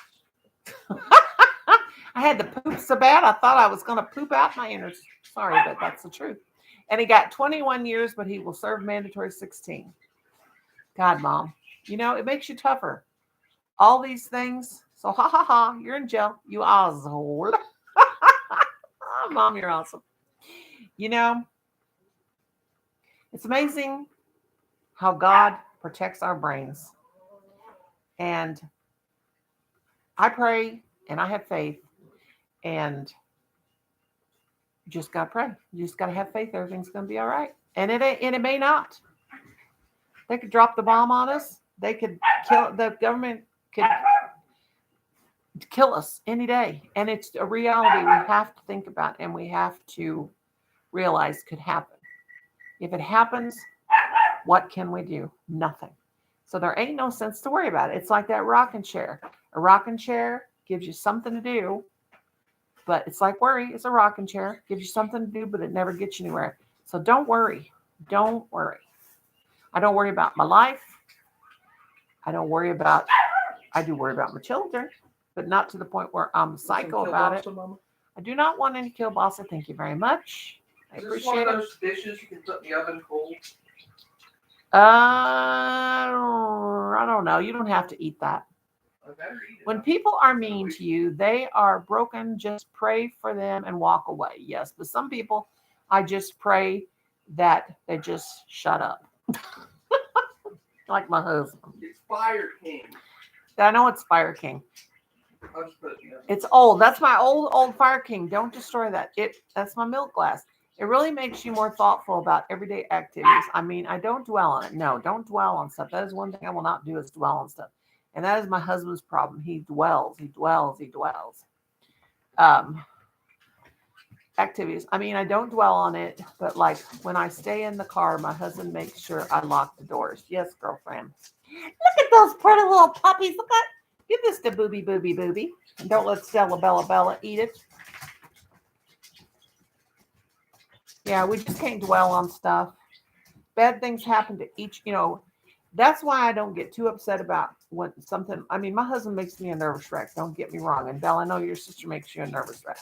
I had to poop so bad I thought I was going to poop out my innards. Sorry, but that's the truth. And he got 21 years, but he will serve mandatory 16. God, Mom, you know, it makes you tougher. All these things. So, ha ha ha, you're in jail. You asshole. Mom, you're awesome. You know, it's amazing how God protects our brains. And I pray and I have faith. And you just got to pray. You just got to have faith. Everything's going to be all right. And it may not. They could drop the bomb on us. They could kill, the government could kill us any day. And it's a reality we have to think about and we have to realize could happen. If it happens, what can we do? Nothing. So there ain't no sense to worry about it. It's like that rocking chair. A rocking chair gives you something to do, but it's like worry. It's a rocking chair. Gives you something to do, but it never gets you anywhere. So don't worry. Don't worry. I don't worry about my life. I do worry about my children, but not to the point where I'm psycho about it. I do not want any kielbasa. Thank you very much. I appreciate it. One of those dishes you can put in the oven cold? I don't know. You don't have to eat that. When people are mean to you, they are broken. Just pray for them and walk away. Yes, but some people, I just pray that they just shut up. Like my husband. It's Fire King. I know it's Fire King. I'll just put it in the oven. It's old. That's my old Fire King. Don't destroy that. That's my milk glass. It really makes you more thoughtful about everyday activities. I mean, I don't dwell on it. No, don't dwell on stuff. That is one thing I will not do is dwell on stuff. And that is my husband's problem. He dwells. Activities. I mean, I don't dwell on it, but like when I stay in the car, my husband makes sure I lock the doors. Yes, girlfriend. Look at those pretty little puppies. Look at, give this to Booby. And don't let Stella Bella eat it. Yeah, we just can't dwell on stuff. Bad things happen to each, that's why I don't get too upset about when something, I mean, my husband makes me a nervous wreck. Don't get me wrong. And Belle, I know your sister makes you a nervous wreck.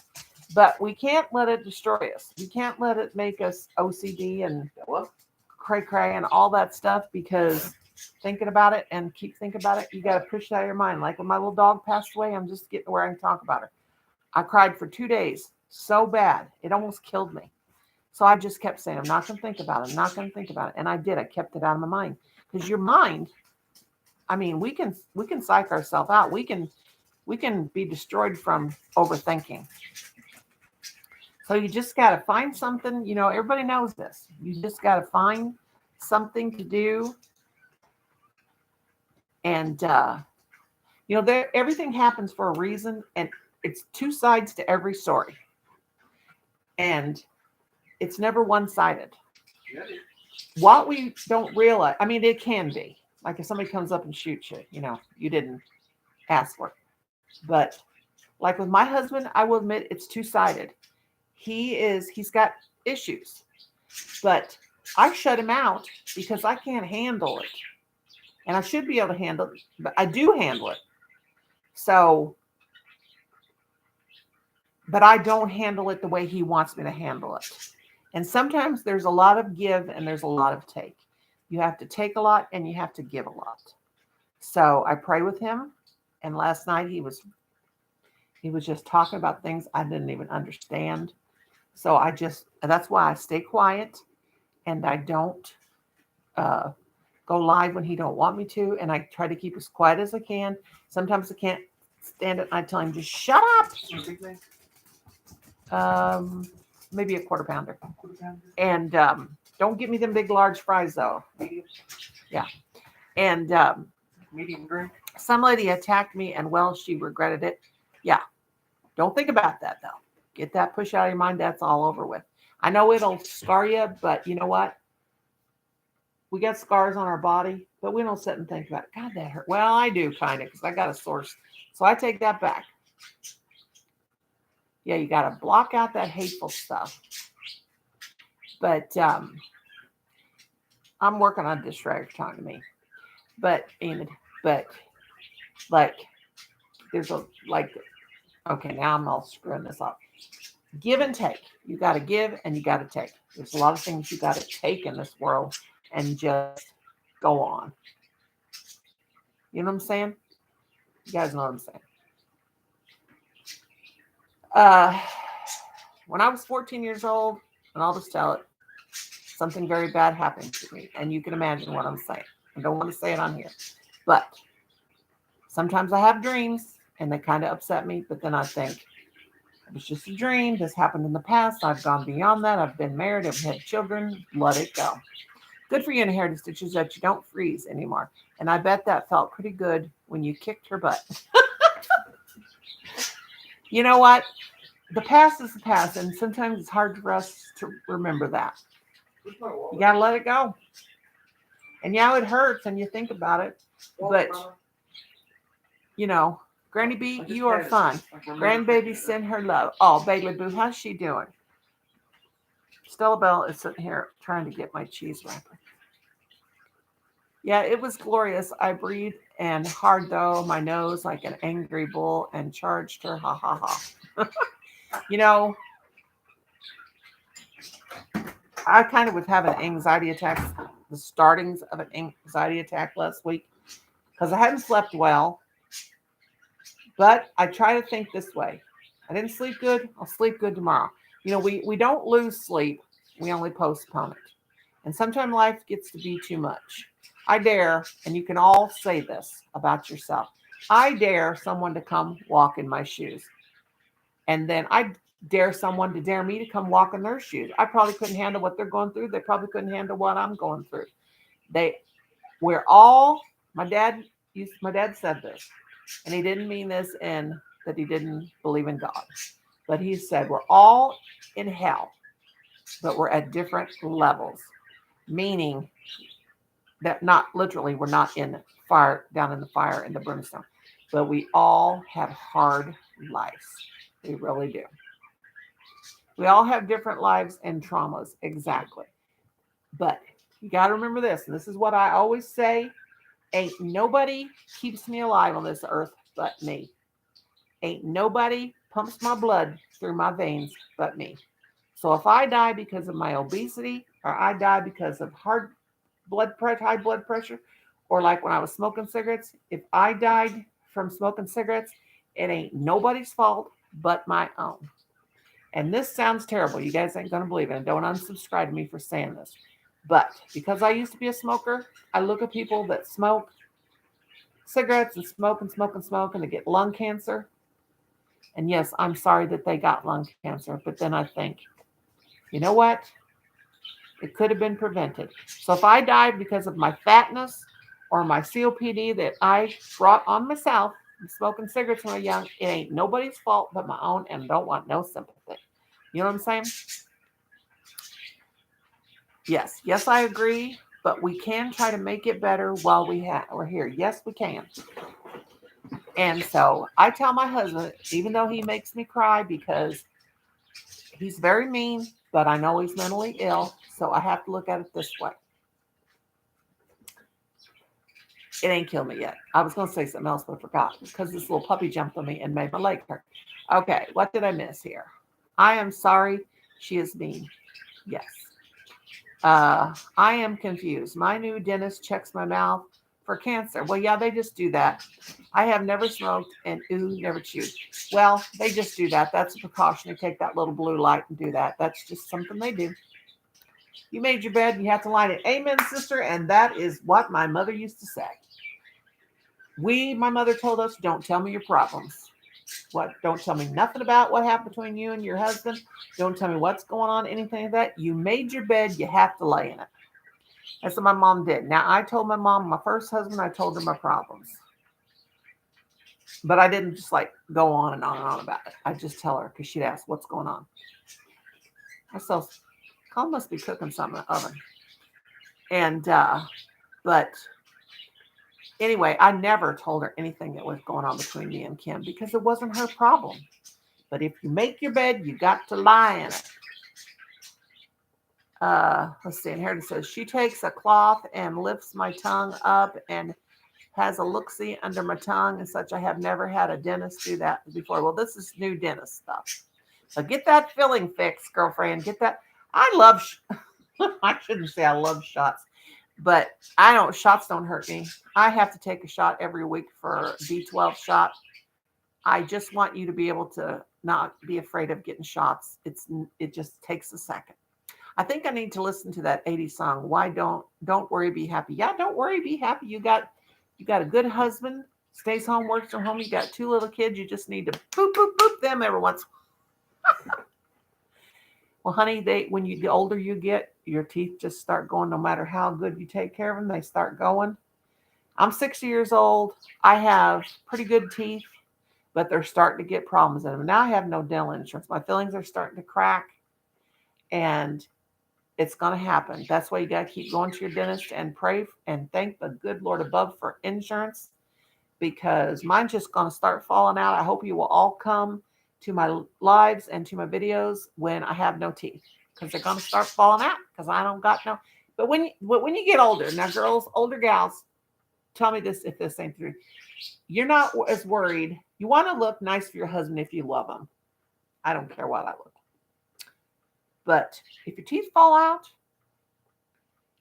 But we can't let it destroy us. We can't let it make us OCD and cray and all that stuff because thinking about it and keep thinking about it, you got to push it out of your mind. Like when my little dog passed away, I'm just getting where I can talk about her. I cried for 2 days so bad. It almost killed me. So I just kept saying, I'm not going to think about it. I'm not going to think about it. And I did. I kept it out of my mind. Because your mind, I mean, we can psych ourselves out. We can be destroyed from overthinking. So you just got to find something, everybody knows this. You just got to find something to do. And, everything happens for a reason. And it's two sides to every story. And it's never one-sided. What we don't realize, I mean, it can be. Like if somebody comes up and shoots you, you didn't ask for it. But like with my husband, I will admit it's two-sided. He's got issues. But I shut him out because I can't handle it. And I should be able to handle it, but I do handle it. So, but I don't handle it the way he wants me to handle it. And sometimes there's a lot of give and there's a lot of take. You have to take a lot and you have to give a lot. So I pray with him. And last night he was just talking about things I didn't even understand. So that's why I stay quiet and I don't go live when he don't want me to. And I try to keep as quiet as I can. Sometimes I can't stand it. And I tell him, just shut up. Maybe a quarter pounder. And don't give me them big, large fries, though. Yeah. And medium drink. Some lady attacked me, and, well, she regretted it. Yeah. Don't think about that, though. Get that push out of your mind. That's all over with. I know it'll scar you, but you know what? We got scars on our body, but we don't sit and think about it. God, that hurt. Well, I do kind of because I got a source. So I take that back. Yeah, you got to block out that hateful stuff. But I'm working on distractor talking to me. But Enid, but like there's a like okay, now I'm all screwing this up. Give and take. You got to give and you got to take. There's a lot of things you got to take in this world and just go on. You know what I'm saying? You guys know what I'm saying. When I was 14 years old, and I'll just tell it, something very bad happened to me. And you can imagine what I'm saying. I don't want to say it on here. But sometimes I have dreams and they kind of upset me. But then I think, it was just a dream. This happened in the past. I've gone beyond that. I've been married. I've had children. Let it go. Good for you, Inherited Stitches, that you don't freeze anymore. And I bet that felt pretty good when you kicked her butt. You know what? The past is the past. And sometimes it's hard for us to remember that. You got to let it go. And yeah, it hurts and you think about it. But, you know, Granny B, you are fun. Grandbaby, send her love. Oh, Bailey Boo, how's she doing? Stella Bell is sitting here trying to get my cheese wrapper. Yeah, it was glorious. I breathed and hard though, my nose like an angry bull and charged her. Ha ha ha. You know, I kind of was having anxiety attacks, the startings of an anxiety attack last week because I hadn't slept well. But I try to think this way. I didn't sleep good. I'll sleep good tomorrow. You know, we don't lose sleep. We only postpone it. And sometimes life gets to be too much. I dare, and you can all say this about yourself. I dare someone to come walk in my shoes. And then I dare someone to dare me to come walk in their shoes. I probably couldn't handle what they're going through. They probably couldn't handle what I'm going through. We're all, my dad said this. And he didn't mean this in that he didn't believe in God. But he said, we're all in hell, but we're at different levels. Meaning that not literally, we're not in fire, down in the fire and the brimstone. But we all have hard lives. We really do. We all have different lives and traumas. Exactly. But you got to remember this. And this is what I always say. Ain't nobody keeps me alive on this earth but me. Ain't nobody pumps my blood through my veins but me. So if I die because of my obesity, or I die because of high blood pressure, or like when I was smoking cigarettes, if I died from smoking cigarettes, it ain't nobody's fault but my own. And this sounds terrible. You guys ain't going to believe it. And don't unsubscribe to me for saying this. But because I used to be a smoker, I look at people that smoke cigarettes and smoke and smoke and smoke and they get lung cancer. And yes, I'm sorry that they got lung cancer. But then I think, you know what? It could have been prevented. So if I died because of my fatness or my COPD that I brought on myself, smoking cigarettes when I was young, it ain't nobody's fault but my own, and don't want no sympathy. You know what I'm saying? Yes, I agree, but we can try to make it better while we're here. Yes, we can. And so I tell my husband, even though he makes me cry because he's very mean, but I know he's mentally ill, so I have to look at it this way. It ain't killed me yet. I was going to say something else, but I forgot because this little puppy jumped on me and made my leg hurt. Okay, what did I miss here? I am sorry. She is mean. Yes. I am confused. My new dentist checks my mouth for cancer. Well, yeah, they just do that. I have never smoked and never chewed. Well, they just do that. That's a precaution. They take that little blue light and do that. That's just something they do. You made your bed and you have to line it. Amen, sister. And that is what my mother used to say. My mother told us, don't tell me your problems. Don't tell me nothing about what happened between you and your husband. Don't tell me what's going on, anything like that. You made your bed, you have to lay in it. That's what my mom did. Now, I told my mom, my first husband, I told her my problems. But I didn't just like go on and on and on about it. I just tell her because she'd ask, what's going on? I Colin must be cooking something in the oven. And, but anyway, I never told her anything that was going on between me and Kim because it wasn't her problem. But if you make your bed, you got to lie in it. Let's see. And here it says, she takes a cloth and lifts my tongue up and has a look-see under my tongue and such. I have never had a dentist do that before. Well, this is new dentist stuff. So get that filling fixed, girlfriend. Get that. I love, I shouldn't say I love shots, but shots don't hurt me. I have to take a shot every week for B12 shot. I just want you to be able to not be afraid of getting shots. It just takes a second. I think I need to listen to that 80s song. Why don't worry, be happy. Yeah, don't worry, be happy. You got a good husband, stays home, works from home. You got 2 little kids. You just need to boop, boop, boop them every once. Well, honey, when the older you get, your teeth just start going. No matter how good you take care of them, they start going. I'm 60 years old. I have pretty good teeth, but they're starting to get problems in them. Now I have no dental insurance. My fillings are starting to crack, and it's going to happen. That's why you got to keep going to your dentist and pray and thank the good Lord above for insurance, because mine's just going to start falling out. I hope you will all come to my lives and to my videos when I have no teeth, because they're going to start falling out because I don't got no. But when you get older, now girls, older gals, tell me this if this ain't true. You're not as worried. You want to look nice for your husband if you love him. I don't care what I look. But if your teeth fall out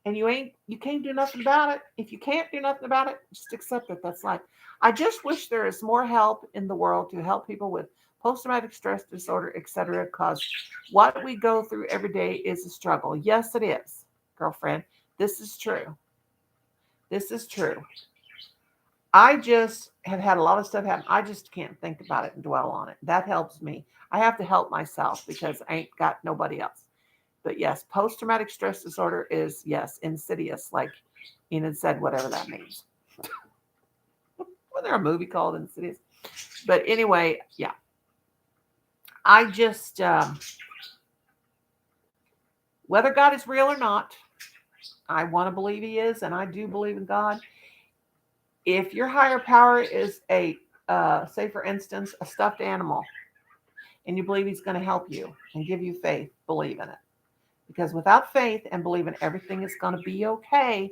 and you can't do nothing about it, if you can't do nothing about it, just accept it. That's life. I just wish there is more help in the world to help people with post-traumatic stress disorder, etc. Because what we go through every day is a struggle. Yes, it is, girlfriend. This is true. This is true. I just have had a lot of stuff happen. I just can't think about it and dwell on it. That helps me. I have to help myself because I ain't got nobody else. But yes, post-traumatic stress disorder is, yes, insidious, like Enid said, whatever that means. Was there a movie called Insidious? But anyway, yeah. I just, whether God is real or not, I want to believe he is, and I do believe in God. If your higher power is say for instance, a stuffed animal, and you believe he's going to help you and give you faith, believe in it. Because without faith and believing everything is going to be okay,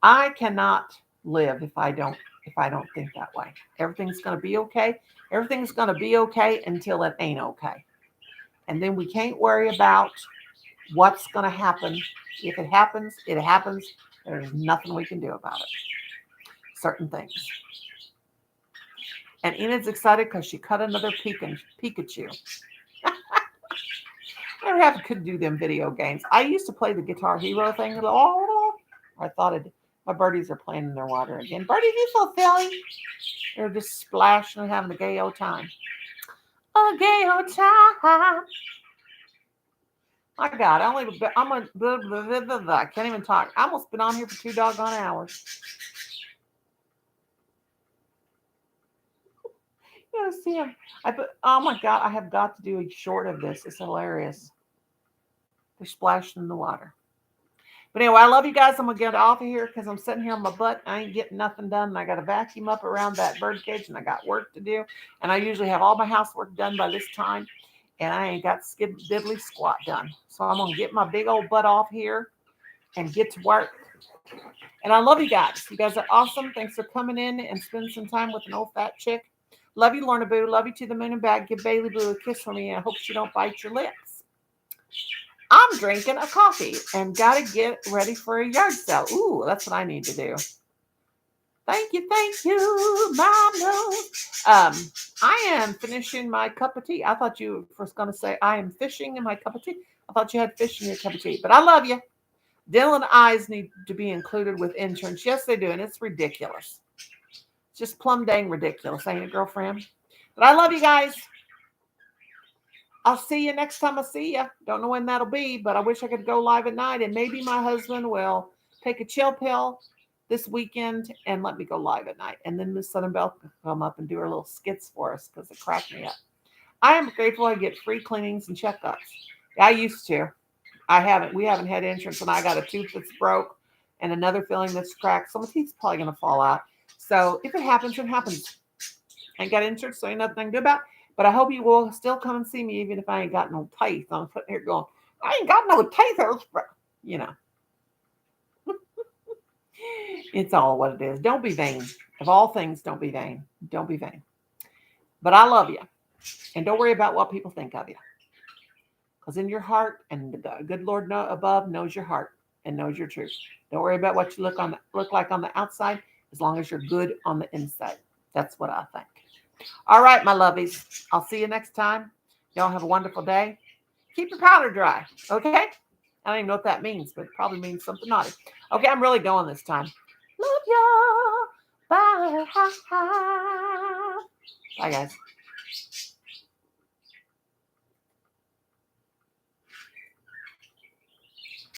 I cannot live if I don't think that way. Everything's going to be okay. Everything's going to be okay until it ain't okay. And then we can't worry about what's going to happen. If it happens, it happens. There's nothing we can do about it. Certain things. And Enid's excited because she cut another Pikachu. I never could do them video games. I used to play the Guitar Hero thing. I thought my birdies are playing in their water again. Birdies, you so silly. They're just splashing and having a gay old time. A gay old time. My God, I can't even talk. I almost been on here for 2 doggone hours. You gotta see him. Oh my God, I have got to do a short of this. It's hilarious. They're splashing in the water. But anyway, I love you guys. I'm going to get off of here because I'm sitting here on my butt. I ain't getting nothing done. And I got to vacuum up around that bird cage, and I got work to do. And I usually have all my housework done by this time. And I ain't got diddly squat done. So I'm going to get my big old butt off here and get to work. And I love you guys. You guys are awesome. Thanks for coming in and spending some time with an old fat chick. Love you, Lorna Boo. Love you to the moon and back. Give Bailey Boo a kiss for me. And I hope she don't bite your lips. I'm drinking a coffee and got to get ready for a yard sale. Ooh, that's what I need to do. Thank you, Mom. I am finishing my cup of tea. I thought you were going to say I am fishing in my cup of tea. I thought you had fish in your cup of tea, but I love you. Dental and eyes need to be included with insurance. Yes, they do, and it's ridiculous. It's just plumb dang ridiculous, ain't it, girlfriend? But I love you guys. I'll see you next time I see you. Don't know when that'll be, but I wish I could go live at night, and maybe my husband will take a chill pill this weekend and let me go live at night. And then Miss Southern Belle can come up and do her little skits for us because it cracked me up. I am grateful I get free cleanings and checkups. I used to. I haven't. We haven't had insurance, and I got a tooth that's broke and another filling that's cracked. So my teeth's probably going to fall out. So if it happens, it happens. Ain't got insurance, so ain't nothing I can do about it. But I hope you will still come and see me, even if I ain't got no teeth. I'm sitting here going, I ain't got no teeth. You know, it's all what it is. Don't be vain. Of all things, don't be vain. Don't be vain. But I love you. And don't worry about what people think of you. Because in your heart, and the good Lord above knows your heart and knows your truth. Don't worry about what you look like on the outside, as long as you're good on the inside. That's what I think. All right, my lovies. I'll see you next time. Y'all have a wonderful day. Keep your powder dry, okay? I don't even know what that means, but it probably means something naughty. Okay, I'm really going this time. Love y'all. Bye. Bye, guys.